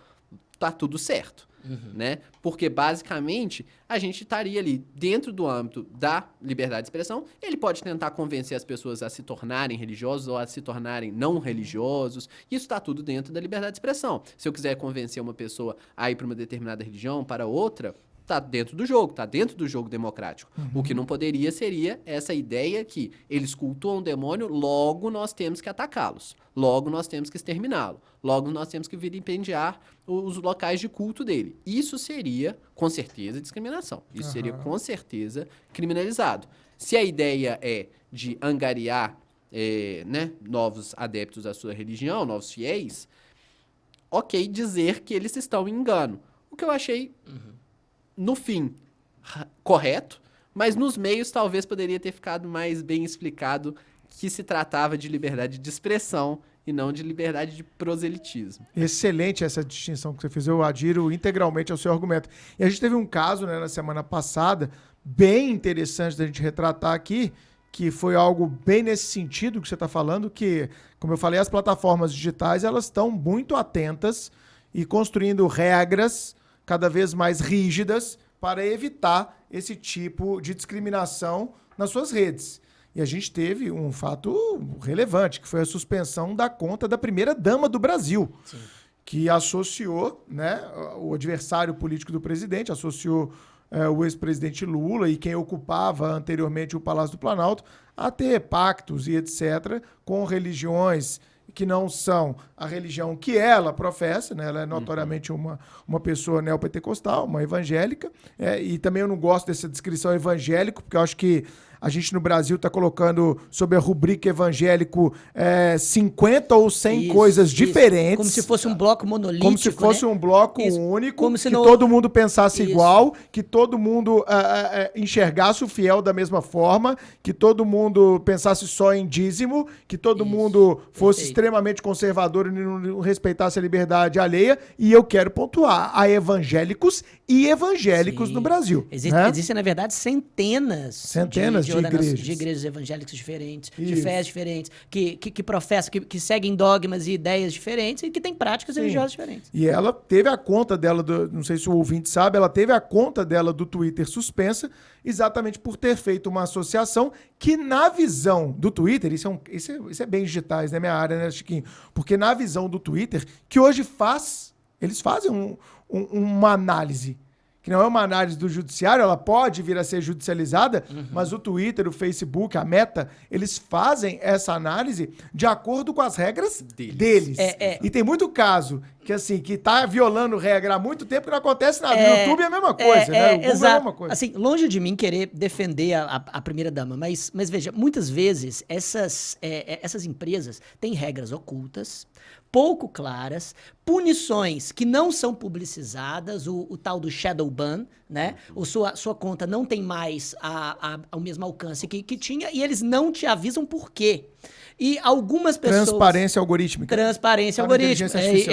tá tudo certo, né? Porque, basicamente, a gente estaria ali dentro do âmbito da liberdade de expressão. Ele pode tentar convencer as pessoas a se tornarem religiosos ou a se tornarem não religiosos. Isso está tudo dentro da liberdade de expressão. Se eu quiser convencer uma pessoa a ir para uma determinada religião, para outra, tá dentro do jogo democrático. O que não poderia seria essa ideia que eles cultuam o demônio, logo nós temos que atacá-los, logo nós temos que exterminá-lo, logo nós temos que vilipendiar os locais de culto dele. Isso seria, com certeza, discriminação. Isso seria, com certeza, criminalizado. Se a ideia é de angariar novos adeptos à sua religião, novos fiéis, ok dizer que eles estão em engano. O que eu achei... no fim, correto, mas nos meios talvez poderia ter ficado mais bem explicado que se tratava de liberdade de expressão e não de liberdade de proselitismo. Excelente essa distinção que você fez. Eu adiro integralmente ao seu argumento. E a gente teve um caso, né, na semana passada, bem interessante da gente retratar aqui, que foi algo bem nesse sentido que você está falando, que, como eu falei, as plataformas digitais elas estão muito atentas e construindo regras cada vez mais rígidas para evitar esse tipo de discriminação nas suas redes. E a gente teve um fato relevante, que foi a suspensão da conta da primeira-dama do Brasil, sim, que associou, né, o adversário político do presidente, associou o ex-presidente Lula e quem ocupava anteriormente o Palácio do Planalto a ter pactos e etc. com religiões que não são a religião que ela professa, né? Ela é notoriamente uma pessoa neopentecostal, uma evangélica, e também eu não gosto dessa descrição evangélico, porque eu acho que a gente no Brasil está colocando sob a rubrica evangélico 50 ou 100 coisas diferentes. Como se fosse um bloco monolítico. Como se fosse, né, um bloco único, como se que não... todo mundo pensasse igual, que todo mundo enxergasse o fiel da mesma forma, que todo mundo pensasse só em dízimo, que todo mundo fosse extremamente conservador e não respeitasse a liberdade alheia. E eu quero pontuar, há evangélicos e evangélicos no Brasil. Existem, na verdade, centenas de igrejas evangélicas diferentes, de fés diferentes, que professam, que seguem dogmas e ideias diferentes e que têm práticas religiosas diferentes. E ela teve a conta dela, não sei se o ouvinte sabe, ela teve a conta dela do Twitter suspensa exatamente por ter feito uma associação que, na visão do Twitter, isso é bem digitais, né, minha área, né, Chiquinho? Porque na visão do Twitter, que hoje eles fazem uma análise, que não é uma análise do judiciário, ela pode vir a ser judicializada, mas o Twitter, o Facebook, a Meta, eles fazem essa análise de acordo com as regras deles. E tem muito caso que tá violando regra há muito tempo que não acontece nada. No YouTube é a mesma coisa, né? O Google exato. É a mesma coisa. Assim, longe de mim querer defender a primeira-dama, mas veja, muitas vezes essas empresas têm regras ocultas, pouco claras, punições que não são publicizadas, o tal do shadow ban, né? Sua conta não tem mais o mesmo alcance que tinha e eles não te avisam por quê. E algumas pessoas... Transparência algorítmica.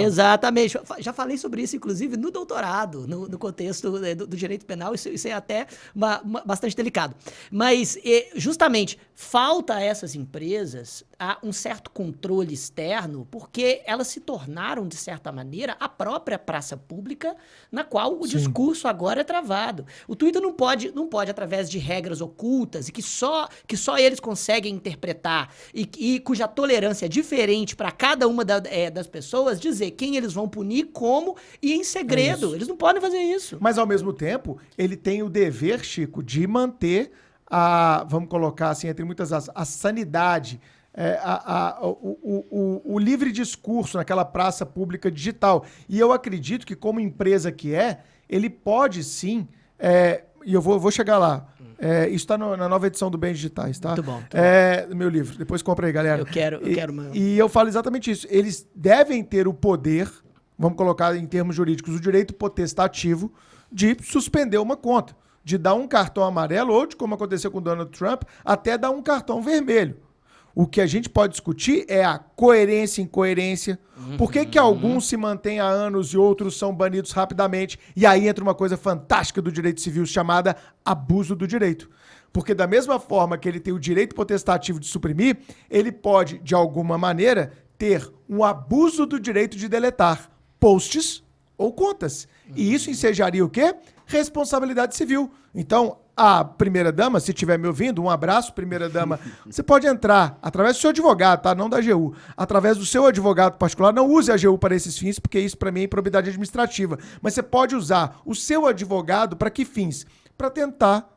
Exatamente. Já falei sobre isso, inclusive, no doutorado, no contexto do direito penal. Isso é até bastante delicado. Mas, justamente, falta a essas empresas um certo controle externo, porque elas se tornaram, de certa maneira, a própria praça pública na qual o discurso agora é travado. O Twitter não pode, através de regras ocultas e que só eles conseguem interpretar e cuja tolerância é diferente para cada uma das pessoas, dizer quem eles vão punir, como e em segredo. Eles não podem fazer isso. Mas, ao mesmo tempo, ele tem o dever, Chico, de manter vamos colocar assim, entre muitas a sanidade, o livre discurso naquela praça pública digital. E eu acredito que, como empresa que ele pode sim, e eu vou chegar lá. Isso está na nova edição do Bens Digitais, tá? Muito bom. Meu livro. Depois compra aí, galera. Eu quero, mano. E eu falo exatamente isso. Eles devem ter o poder, vamos colocar em termos jurídicos, o direito potestativo de suspender uma conta, de dar um cartão amarelo ou, de como aconteceu com o Donald Trump, até dar um cartão vermelho. O que a gente pode discutir é a coerência e incoerência. Por que alguns se mantêm há anos e outros são banidos rapidamente? E aí entra uma coisa fantástica do direito civil chamada abuso do direito. Porque da mesma forma que ele tem o direito potestativo de suprimir, ele pode, de alguma maneira, ter um abuso do direito de deletar posts ou contas. E isso ensejaria o quê? Responsabilidade civil. Então, a primeira-dama, se estiver me ouvindo, um abraço, primeira-dama, você pode entrar através do seu advogado, tá? Não da AGU. Através do seu advogado particular, não use a AGU para esses fins, porque isso para mim é improbidade administrativa. Mas você pode usar o seu advogado para que fins? Para tentar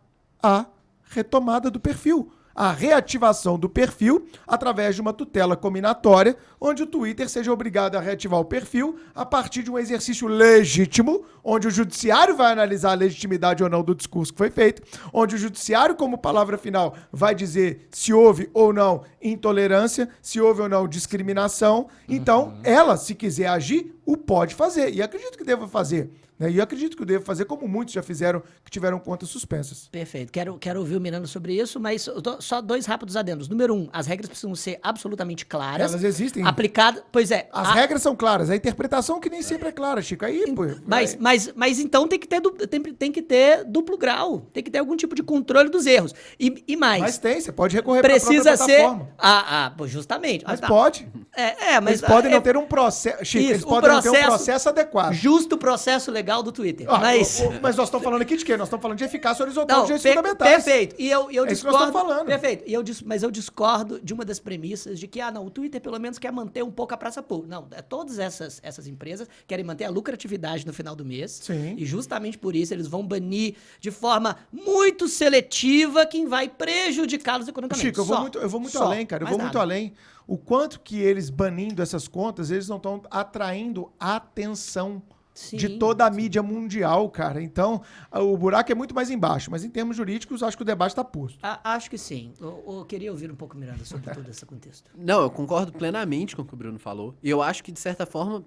a retomada do perfil. A reativação do perfil através de uma tutela cominatória, onde o Twitter seja obrigado a reativar o perfil a partir de um exercício legítimo, onde o judiciário vai analisar a legitimidade ou não do discurso que foi feito, onde o judiciário, como palavra final, vai dizer se houve ou não intolerância, se houve ou não discriminação. Então, ela, se quiser agir, o pode fazer. E acredito que deva fazer. Né? E eu acredito que eu devo fazer como muitos já fizeram que tiveram contas suspensas. Perfeito. Quero ouvir o Miranda sobre isso, mas só 2 rápidos adendos. Número 1, as regras precisam ser absolutamente claras. Elas existem. Aplicadas. Pois é. As regras são claras, a interpretação que nem sempre é clara, Chico. Aí, pô. Mas então tem que ter duplo grau. Tem que ter algum tipo de controle dos erros. E mais. Mas tem, você pode recorrer para a própria precisa ser. plataforma. Pô, justamente. Mas tá. pode. Mas Eles podem não ter um processo. Chico, isso, eles podem não ter um processo adequado. Justo processo legal do Twitter. Mas nós estamos falando aqui de quê? Nós estamos falando de eficácia horizontal de direitos fundamentais. Perfeito. E eu É isso que discordo. nós estamos falando. Perfeito. Mas eu discordo de uma das premissas de que, o Twitter pelo menos quer manter um pouco a praça pública. Não, todas essas empresas querem manter a lucratividade no final do mês. Sim. E justamente por isso eles vão banir de forma muito seletiva quem vai prejudicá-los economicamente. Chico, eu vou muito além, cara. Eu vou muito além. O quanto que eles banindo essas contas, eles não estão atraindo a atenção de toda a mídia mundial, cara. Então, o buraco é muito mais embaixo. Mas em termos jurídicos, acho que o debate está posto. Acho que sim. Eu queria ouvir um pouco, Miranda, sobre todo esse contexto. Não, eu concordo plenamente com o que o Bruno falou. E eu acho que, de certa forma,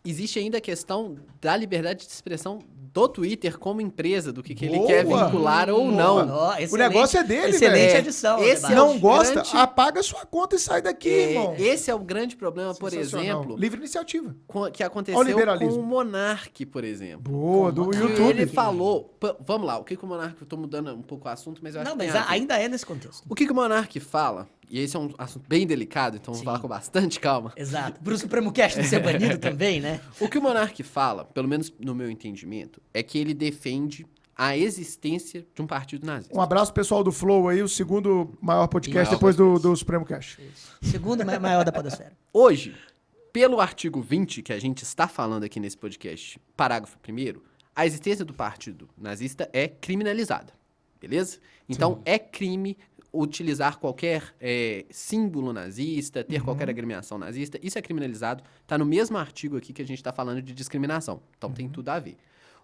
existe ainda a questão da liberdade de expressão do Twitter como empresa, do que ele quer vincular ou não. O negócio é dele, excelente velho. edição. Esse não gosta, apaga sua conta e sai daqui, irmão. Esse é o grande problema, por exemplo, livre iniciativa. Que aconteceu com o Monark, por exemplo. Boa, do YouTube. Ele falou... Vamos lá, o que o Monark... Eu tô mudando um pouco o assunto, mas eu acho que tem a ver. Ainda é nesse contexto. O que o Monark fala, e esse é um assunto bem delicado, então vamos falar com bastante calma. Exato. Pro Supremo Cast não ser banido também, né? O que o Monark fala, pelo menos no meu entendimento, é que ele defende a existência de um partido nazista. Um abraço pessoal do Flow aí, o segundo maior podcast depois do Supremo Cast. Segundo maior da podosfera. Hoje, pelo artigo 20, que a gente está falando aqui nesse podcast, parágrafo 1º, a existência do partido nazista é criminalizada, beleza? Então, é crime utilizar qualquer símbolo nazista, ter qualquer agremiação nazista, isso é criminalizado, está no mesmo artigo aqui que a gente está falando de discriminação, então tem tudo a ver.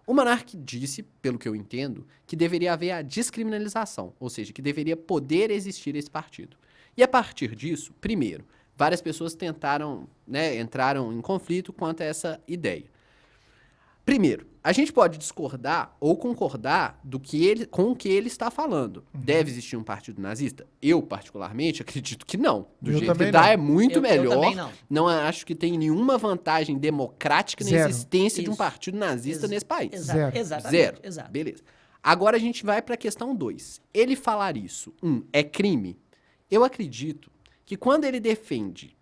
O Monark disse, pelo que eu entendo, que deveria haver a descriminalização, ou seja, que deveria poder existir esse partido. E a partir disso, primeiro, várias pessoas entraram em conflito quanto a essa ideia. Primeiro, a gente pode discordar ou concordar com o que ele está falando. Deve existir um partido nazista? Eu, particularmente, acredito que não. Do jeito que dá, é muito melhor. Eu também não acho que tem nenhuma vantagem democrática na existência de um partido nazista nesse país. Exatamente. Zero. Exato. Beleza. Agora a gente vai para a questão 2. Ele falar isso, é crime? Eu acredito que quando ele defende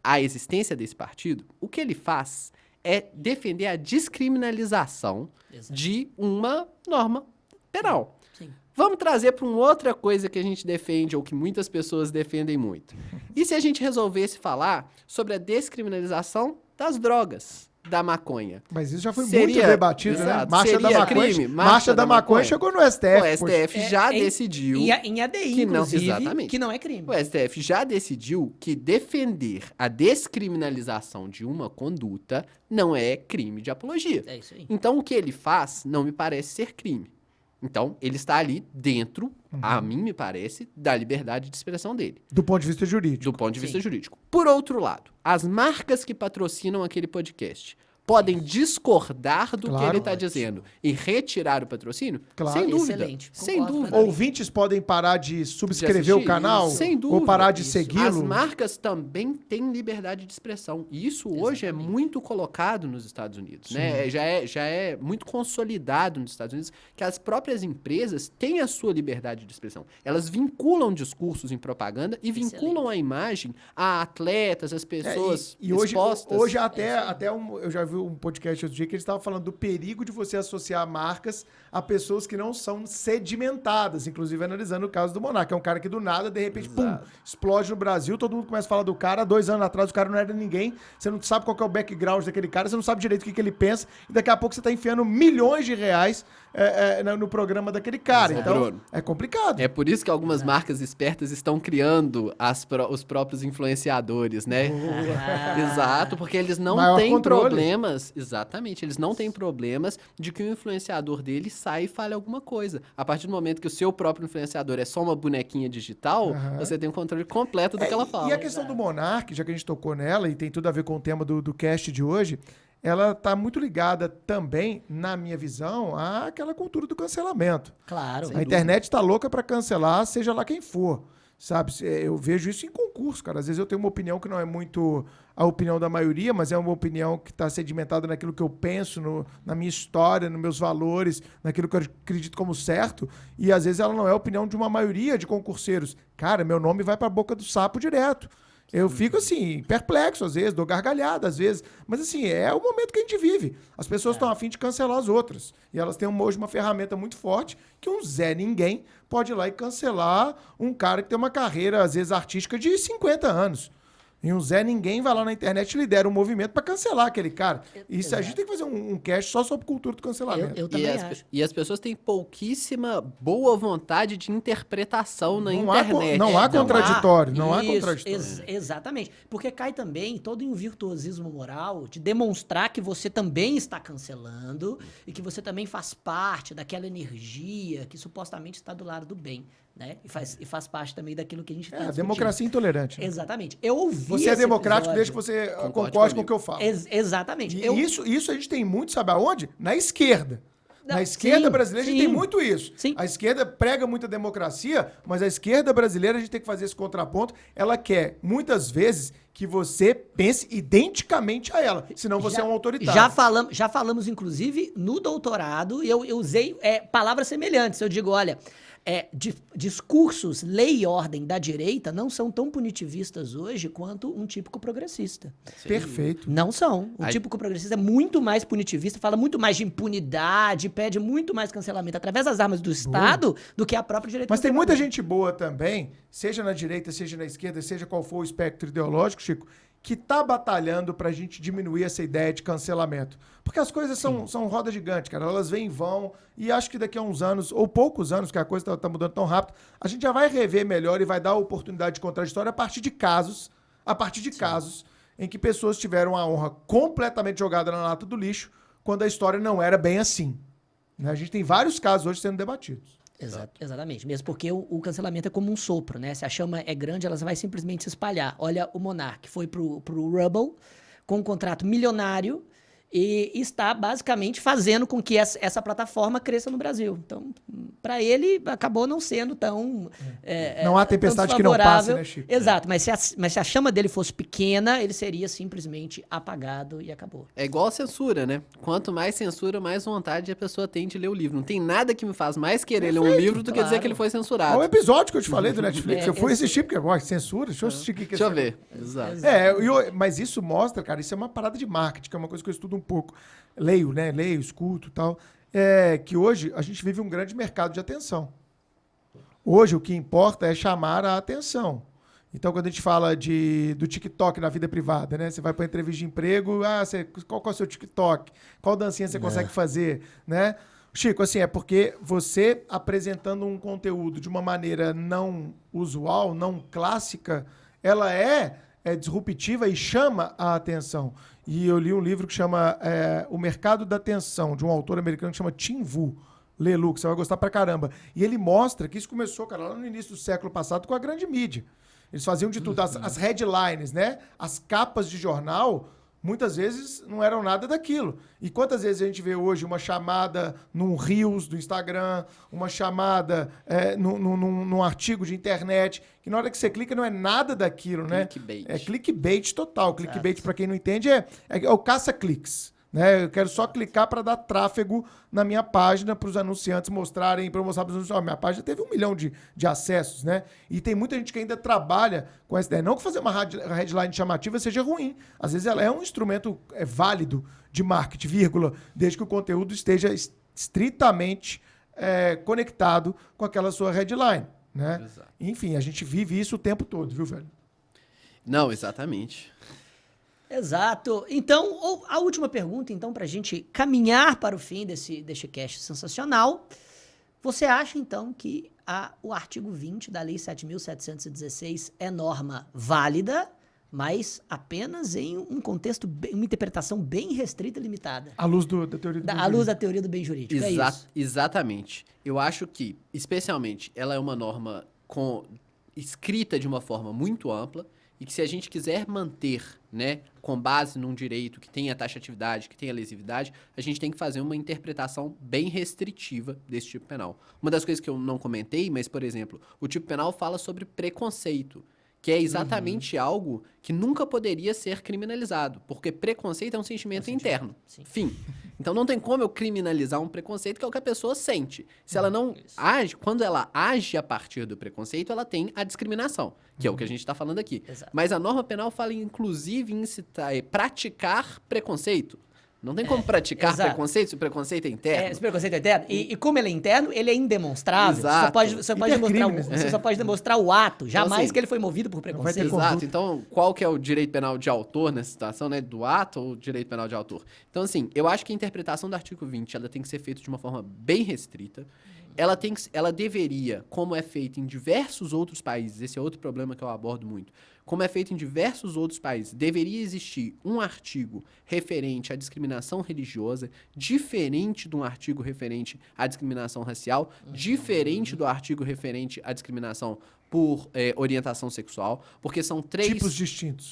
a existência desse partido, o que ele faz é defender a descriminalização de uma norma penal. Sim. Vamos trazer para uma outra coisa que a gente defende, ou que muitas pessoas defendem muito. E se a gente resolvesse falar sobre a descriminalização das drogas, da maconha? Mas isso já foi muito debatido, né? Marcha da maconha, crime. Marcha da maconha chegou no STF. O STF já decidiu... Em ADI, inclusive, que não é crime. O STF já decidiu que defender a descriminalização de uma conduta não é crime de apologia. É isso aí. Então, o que ele faz não me parece ser crime. Então, ele está ali dentro, a mim me parece, da liberdade de expressão dele. Do ponto de vista jurídico. Do ponto de vista jurídico. Por outro lado, as marcas que patrocinam aquele podcast podem discordar do que ele está dizendo e retirar o patrocínio? Claro. Sem dúvida. Excelente. Sem dúvida. Ouvintes podem parar de subscrever o canal? Sem dúvida. Ou parar de segui-lo? As marcas também têm liberdade de expressão. E isso hoje é muito colocado nos Estados Unidos. Né? Já é muito consolidado nos Estados Unidos que as próprias empresas têm a sua liberdade de expressão. Elas vinculam discursos em propaganda e vinculam a imagem a atletas, as pessoas expostas. Hoje eu já vi um podcast outro dia que eles estavam falando do perigo de você associar marcas a pessoas que não são sedimentadas, inclusive analisando o caso do Monark, que é um cara que do nada, de repente, pum, explode no Brasil, todo mundo começa a falar do cara, 2 anos atrás o cara não era ninguém, você não sabe qual que é o background daquele cara, você não sabe direito o que ele pensa, e daqui a pouco você tá enfiando milhões de reais no programa daquele cara. Então, Bruno, é complicado. É por isso que algumas marcas espertas estão criando os próprios influenciadores, né? Exato, porque eles não têm problemas. Exatamente, eles não têm problemas de que o influenciador dele saia e fale alguma coisa. A partir do momento que o seu próprio influenciador é só uma bonequinha digital, você tem um controle completo do que ela fala. E a questão do Monark, já que a gente tocou nela, e tem tudo a ver com o tema do cast de hoje, ela está muito ligada também, na minha visão, àquela cultura do cancelamento. Claro. A internet está louca para cancelar, seja lá quem for. Sabe? Eu vejo isso em concurso, cara. Às vezes eu tenho uma opinião que não é muito a opinião da maioria, mas é uma opinião que está sedimentada naquilo que eu penso, na minha história, nos meus valores, naquilo que eu acredito como certo. E às vezes ela não é a opinião de uma maioria de concurseiros. Cara, meu nome vai para a boca do sapo direto. Eu fico assim, perplexo às vezes, dou gargalhada às vezes. Mas assim, é o momento que a gente vive. As pessoas estão a fim de cancelar as outras. E elas têm hoje uma ferramenta muito forte que um Zé Ninguém pode ir lá e cancelar um cara que tem uma carreira, às vezes, artística de 50 anos. E um Zé Ninguém vai lá na internet e lidera um movimento para cancelar aquele cara. Isso a gente tem que fazer um cast só sobre cultura do cancelamento. Eu também acho. E as pessoas têm pouquíssima boa vontade de interpretação na internet. Não há contraditório. Não há Isso, contraditório. Exatamente. Porque cai também todo em um virtuosismo moral de demonstrar que você também está cancelando e que você também faz parte daquela energia que supostamente está do lado do bem. Né? E faz parte também daquilo que a gente está discutindo. Democracia intolerante. Né? Exatamente. Eu ouvi Você é democrático episódio. desde que você concorde com o que eu falo. Exatamente. E isso a gente tem muito, sabe aonde? Na esquerda. Na esquerda brasileira a gente tem muito isso. Sim. A esquerda prega muita democracia, mas a esquerda brasileira a gente tem que fazer esse contraponto. Ela quer, muitas vezes, que você pense identicamente a ela, senão você é um autoritário. Já falamos, inclusive, no doutorado, e eu usei palavras semelhantes. Eu digo, olha, discursos, lei e ordem da direita não são tão punitivistas hoje quanto um típico progressista. Sim. Perfeito. Não são. O típico progressista é muito mais punitivista, fala muito mais de impunidade, pede muito mais cancelamento através das armas do Estado do que a própria direita. Mas tem muita gente boa também, seja na direita, seja na esquerda, seja qual for o espectro ideológico, Chico, que tá batalhando pra gente diminuir essa ideia de cancelamento. Porque as coisas são roda gigante, cara. Elas vêm e vão, e acho que daqui a uns anos, ou poucos anos, que a coisa tá mudando tão rápido, a gente já vai rever melhor e vai dar a oportunidade de contar a história a partir de casos em que pessoas tiveram a honra completamente jogada na lata do lixo, quando a história não era bem assim. Né? A gente tem vários casos hoje sendo debatidos. Exatamente, mesmo porque o cancelamento é como um sopro, né? Se a chama é grande, ela vai simplesmente se espalhar. Olha, o Monark foi pro Rubble com um contrato milionário e está basicamente fazendo com que essa plataforma cresça no Brasil. Então, para ele, acabou não sendo tão não há tempestade que não passe, né, Chico? Exato, mas se a chama dele fosse pequena, ele seria simplesmente apagado e acabou. É igual a censura, né? Quanto mais censura, mais vontade a pessoa tem de ler o livro. Não tem nada que me faz mais querer ler um livro do que dizer que ele foi censurado. Olha o episódio que eu te falei do Netflix. Eu fui assistir, porque agora censura. Deixa eu assistir aqui. Deixa eu ver. Exato. Mas isso mostra, cara, isso é uma parada de marketing, que é uma coisa que eu estudo um pouco. Leio, escuto e tal. Que hoje a gente vive um grande mercado de atenção. Hoje o que importa é chamar a atenção. Então, quando a gente fala do TikTok na vida privada, né? Você vai para entrevista de emprego, qual é o seu TikTok? Qual dancinha você consegue fazer, né? Chico, assim, é porque você apresentando um conteúdo de uma maneira não usual, não clássica, ela é disruptiva e chama a atenção. E eu li um livro que chama O Mercado da Atenção, de um autor americano que chama Tim Wu. Lê, Lu, que você vai gostar pra caramba. E ele mostra que isso começou, cara, lá no início do século passado com a grande mídia. Eles faziam de tudo. As headlines, né? As capas de jornal, muitas vezes não eram nada daquilo. E quantas vezes a gente vê hoje uma chamada num Reels do Instagram, uma chamada num artigo de internet, que na hora que você clica não é nada daquilo, né? Clickbait. É clickbait total. Clickbait, para quem não entende, é o caça-cliques. Né? Eu quero só clicar para dar tráfego na minha página para os anunciantes mostrarem, para eu mostrar para os anunciantes, minha página teve 1 milhão de acessos, né? E tem muita gente que ainda trabalha com essa ideia. Não que fazer uma headline chamativa seja ruim. Às vezes ela é um instrumento válido de marketing, vírgula, desde que o conteúdo esteja estritamente conectado com aquela sua headline, né? Exato. Enfim, a gente vive isso o tempo todo, viu, velho? Não, exatamente. Exato. Então, a última pergunta, então, para a gente caminhar para o fim deste cast sensacional. Você acha, então, que o artigo 20 da Lei 7.716 é norma válida, mas apenas em um contexto, uma interpretação bem restrita e limitada? À luz da teoria do bem À luz da teoria do bem jurídico, é isso? Exatamente. Eu acho que, especialmente, ela é uma norma escrita de uma forma muito ampla. e que se a gente quiser manter, né, com base num direito que tenha taxatividade, que tenha lesividade, a gente tem que fazer uma interpretação bem restritiva desse tipo penal. Uma das coisas que eu não comentei, mas, por exemplo, o tipo penal fala sobre preconceito, que é exatamente algo que nunca poderia ser criminalizado, porque preconceito é um sentimento interno. Sim. Fim. Então não tem como eu criminalizar um preconceito que é o que a pessoa sente. Se ela não age, quando ela age a partir do preconceito, ela tem a discriminação, que é o que a gente está falando aqui. Exato. Mas a norma penal fala, inclusive, em incitar, praticar preconceito. Não tem como praticar exato. preconceito se o preconceito é interno. Esse preconceito é interno. E como ele é interno, ele é indemonstrável. Exato. Você só pode demonstrar o ato, jamais assim, que ele foi movido por preconceito. Exato. Então, qual que é o direito penal de autor nessa situação, né? Do ato ou direito penal de autor? Então, assim, eu acho que a interpretação do artigo 20, ela tem que ser feita de uma forma bem restrita. Ela deveria, como é feito em diversos outros países, esse é outro problema que eu abordo muito, como é feito em diversos outros países, deveria existir um artigo referente à discriminação religiosa, diferente de um artigo referente à discriminação racial, diferente do artigo referente à discriminação por orientação sexual, porque são três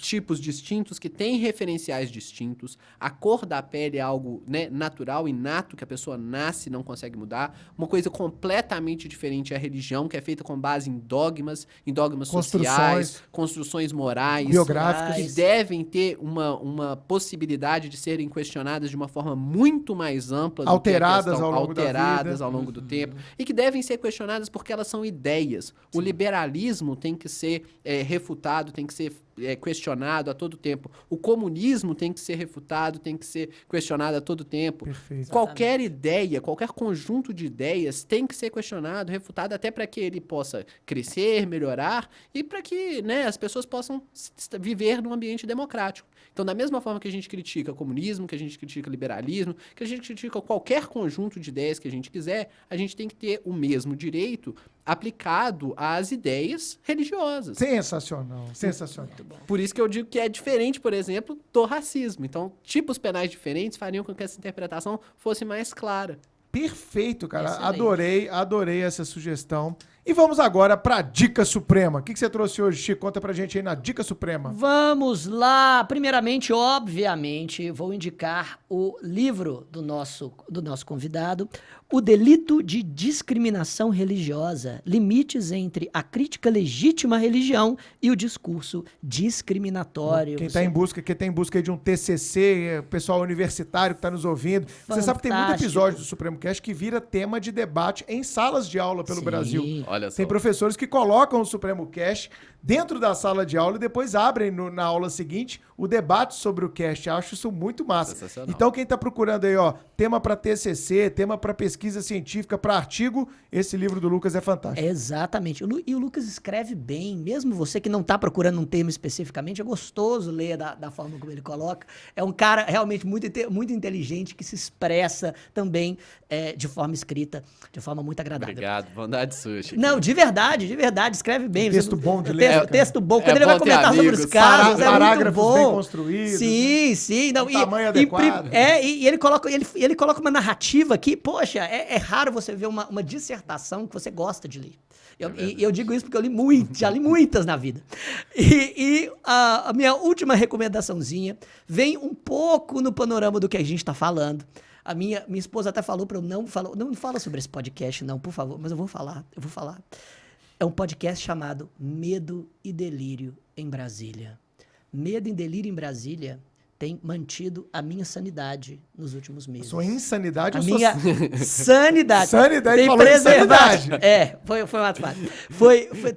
tipos distintos que têm referenciais distintos. A cor da pele é algo, né, natural, inato, que a pessoa nasce e não consegue mudar. Uma coisa completamente diferente é a religião, que é feita com base em dogmas sociais, construções morais, biográficas, que devem ter uma possibilidade de serem questionadas de uma forma muito mais ampla do alteradas que a alteradas ao longo do tempo, e que devem ser questionadas porque elas são ideias. O liberalismo tem que ser refutado, tem que ser questionado a todo tempo. O comunismo tem que ser refutado, tem que ser questionado a todo tempo. Perfeito. Qualquer ideia, qualquer conjunto de ideias tem que ser questionado, refutado, até para que ele possa crescer, melhorar e para que, né, as pessoas possam viver num ambiente democrático. Então, da mesma forma que a gente critica comunismo, que a gente critica liberalismo, que a gente critica qualquer conjunto de ideias que a gente quiser, a gente tem que ter o mesmo direito aplicado às ideias religiosas. Sensacional, sensacional. Por isso que eu digo que é diferente, por exemplo, do racismo. Então, tipos penais diferentes fariam com que essa interpretação fosse mais clara. Perfeito, cara. Excelente. Adorei essa sugestão. E vamos agora para a Dica Suprema. O que você trouxe hoje, Chico? Conta pra gente aí na Dica Suprema. Vamos lá. Primeiramente, obviamente, vou indicar o livro do nosso convidado, O Delito de Discriminação Religiosa, Limites entre a Crítica Legítima à Religião e o Discurso Discriminatório. Quem tá em busca aí de um TCC, pessoal universitário que tá nos ouvindo. Você sabe que tem muito episódio do Supremo Cast que vira tema de debate em salas de aula pelo Brasil. Olha só. Tem professores que colocam o Supremo Cast dentro da sala de aula e depois abrem na aula seguinte o debate sobre o cast. Acho isso muito massa. Então, quem tá procurando aí, ó, tema para TCC, tema para pesquisa científica, para artigo, esse livro do Lucas é fantástico. Exatamente. E o Lucas escreve bem, mesmo você que não tá procurando um tema especificamente, é gostoso ler da forma como ele coloca. É um cara realmente muito inteligente que se expressa também de forma escrita, de forma muito agradável. Obrigado, bondade sua, Chico. Não, de verdade, escreve bem. Texto bom de ler. Texto bom. Quando ele vai comentar sobre os casos, parágrafos muito bem bom. construídos. Sim. Não, tamanho adequado. E ele coloca uma narrativa que, poxa, é raro você ver uma dissertação que você gosta de ler. Eu digo isso porque eu já li muitas na vida. E a minha última recomendaçãozinha vem um pouco no panorama do que a gente está falando. A minha esposa até falou para eu não fala sobre esse podcast, não, por favor, mas eu vou falar. É um podcast chamado Medo e Delírio em Brasília. Medo e Delírio em Brasília tem mantido a minha sanidade nos últimos meses. Sua insanidade a ou minha sua... sanidade. Sanidade, tem falou preservado. insanidade. Foi mais fácil.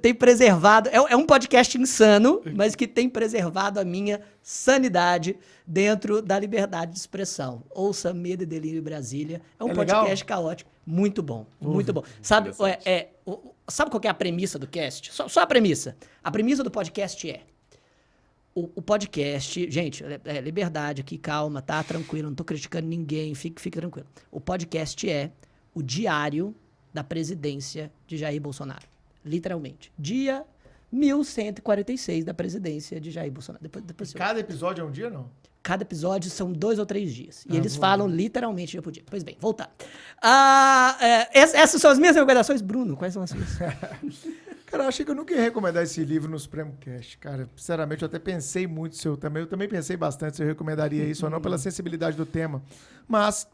Tem preservado. É um podcast insano, mas que tem preservado a minha sanidade dentro da liberdade de expressão. Ouça Medo e Delírio em Brasília. É um podcast caótico. Muito bom, muito bom. Sabe qual é a premissa do cast? Só a premissa. A premissa do podcast é o podcast, gente, liberdade aqui, calma, tá? Tranquilo, não tô criticando ninguém, fique tranquilo. O podcast é o diário da presidência de Jair Bolsonaro. Literalmente. Dia 1146 da presidência de Jair Bolsonaro. Depois Cada episódio é um dia, não? Cada episódio são 2 ou 3 dias. E eles falam literalmente dia por dia. Pois bem, voltar. Essas são as minhas recomendações. Bruno, quais são as suas? Cara, eu achei que eu nunca ia recomendar esse livro no Supremo Cast. Cara, sinceramente, eu até pensei muito se eu também pensei bastante se eu recomendaria isso ou não, pela sensibilidade do tema. Mas,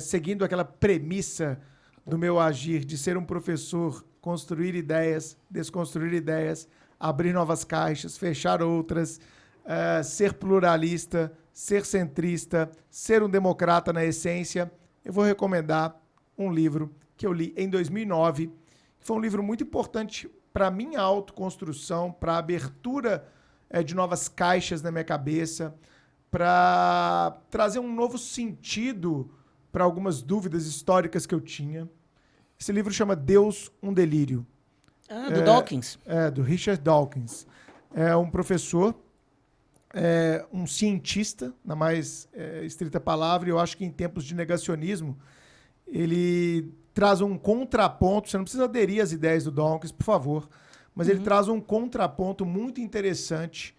seguindo aquela premissa do meu agir de ser um professor, construir ideias, desconstruir ideias, abrir novas caixas, fechar outras, ser pluralista, ser centrista, ser um democrata na essência, eu vou recomendar um livro que eu li em 2009, que foi um livro muito importante para a minha autoconstrução, para a abertura de novas caixas na minha cabeça, para trazer um novo sentido para algumas dúvidas históricas que eu tinha. Esse livro chama Deus, um Delírio. Do Dawkins. Do Richard Dawkins. É um professor, um cientista, na mais estrita palavra, e eu acho que em tempos de negacionismo, ele traz um contraponto, você não precisa aderir às ideias do Dawkins, por favor, mas ele traz um contraponto muito interessante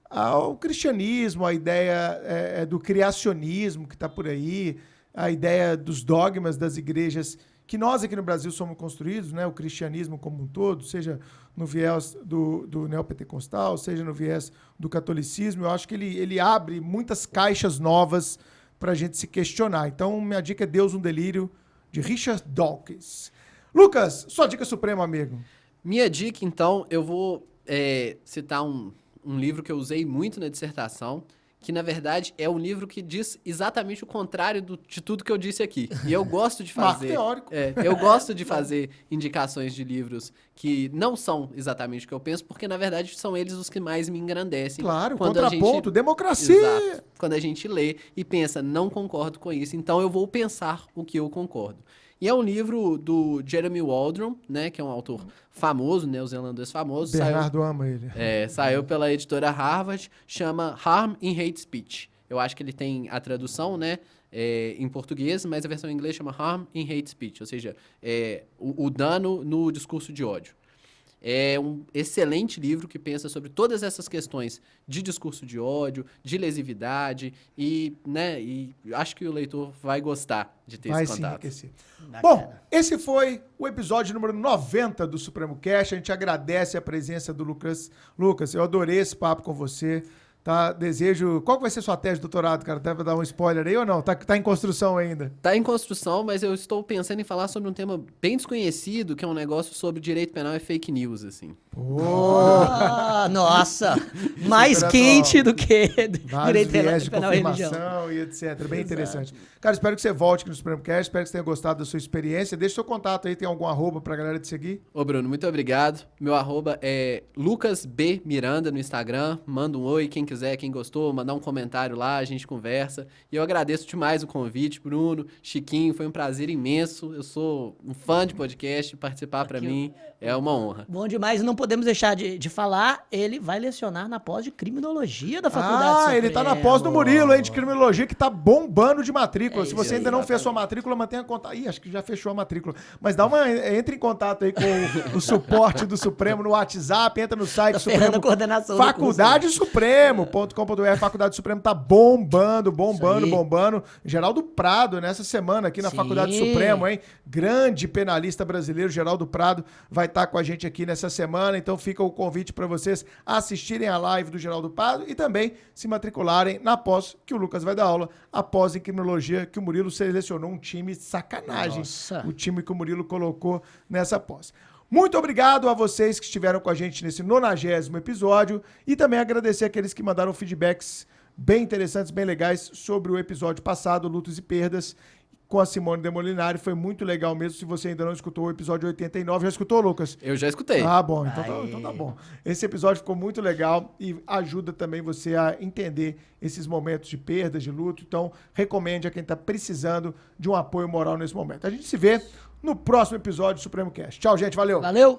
ao cristianismo, a ideia do criacionismo que está por aí, a ideia dos dogmas das igrejas que nós aqui no Brasil somos construídos, né? O cristianismo como um todo, seja no viés do neopentecostal, seja no viés do catolicismo, eu acho que ele abre muitas caixas novas para a gente se questionar. Então, minha dica é Deus, um Delírio, de Richard Dawkins. Lucas, sua dica suprema, amigo. Minha dica, então, eu vou citar um livro que eu usei muito na dissertação, que, na verdade, é um livro que diz exatamente o contrário de tudo que eu disse aqui. E eu gosto de fazer... teórico. Eu gosto de fazer indicações de livros que não são exatamente o que eu penso, porque, na verdade, são eles os que mais me engrandecem. Claro, quando contraponto, democracia! Exato. Quando a gente lê e pensa, não concordo com isso, então eu vou pensar o que eu concordo. E é um livro do Jeremy Waldron, né, que é um autor famoso, neozelandês famoso. Bernardo ama ele. Saiu pela editora Harvard, chama Harm in Hate Speech. Eu acho que ele tem a tradução, né, em português, mas a versão em inglês chama Harm in Hate Speech, ou seja, o dano no discurso de ódio. É um excelente livro que pensa sobre todas essas questões de discurso de ódio, de lesividade e acho que o leitor vai gostar de ter esse contato. Vai sim enriquecer. Bom, esse foi o episódio número 90 do Supremo Cast. A gente agradece a presença do Lucas. Lucas, eu adorei esse papo com você. Tá, desejo... Qual que vai ser sua tese de doutorado, cara? Deve dar um spoiler aí ou não? Tá em construção ainda? Tá em construção, mas eu estou pensando em falar sobre um tema bem desconhecido, que é um negócio sobre direito penal e fake news, assim. Nossa! Mais quente do que direito penal e religião. E etc. Bem interessante. Cara, espero que você volte aqui no Supremo Cast. Espero que você tenha gostado da sua experiência. Deixa seu contato aí. Tem algum arroba pra galera te seguir? Ô, Bruno, muito obrigado. Meu arroba é Lucas B. Miranda no Instagram. Manda um oi, quem quiser, quem gostou, mandar um comentário lá, a gente conversa. E eu agradeço demais o convite, Bruno, Chiquinho, foi um prazer imenso. Eu sou um fã de podcast, participar para mim é uma honra. Bom demais, não podemos deixar de falar, ele vai lecionar na pós de criminologia da Faculdade Suprema. Ele tá na pós do Murilo, hein, de criminologia, que tá bombando de matrícula. Se você ainda não fez sua matrícula, mantenha contato. Ih, acho que já fechou a matrícula. Mas entre em contato aí com o suporte do Supremo no WhatsApp, entra no site do Supremo. Faculdade Supremo.com.br. Faculdade Supremo tá bombando. Geraldo Prado, nessa semana aqui na Faculdade Supremo, hein? Grande penalista brasileiro, Geraldo Prado, vai estar com a gente aqui nessa semana. Então fica o convite para vocês assistirem a live do Geraldo Prado e também se matricularem na pós que o Lucas vai dar aula, a pós em criminologia, que o Murilo selecionou um time sacanagem. Nossa. O time que o Murilo colocou nessa pós. Muito obrigado a vocês que estiveram com a gente nesse 90º episódio e também agradecer aqueles que mandaram feedbacks bem interessantes, bem legais sobre o episódio passado, Lutos e Perdas, com a Simone de Molinari. Foi muito legal mesmo. Se você ainda não escutou o episódio 89, já escutou, Lucas? Eu já escutei. Ah, bom. Então tá bom. Esse episódio ficou muito legal e ajuda também você a entender esses momentos de perda, de luto. Então, recomende a quem está precisando de um apoio moral nesse momento. A gente se vê no próximo episódio do Supremo Cast. Tchau, gente. Valeu. Valeu.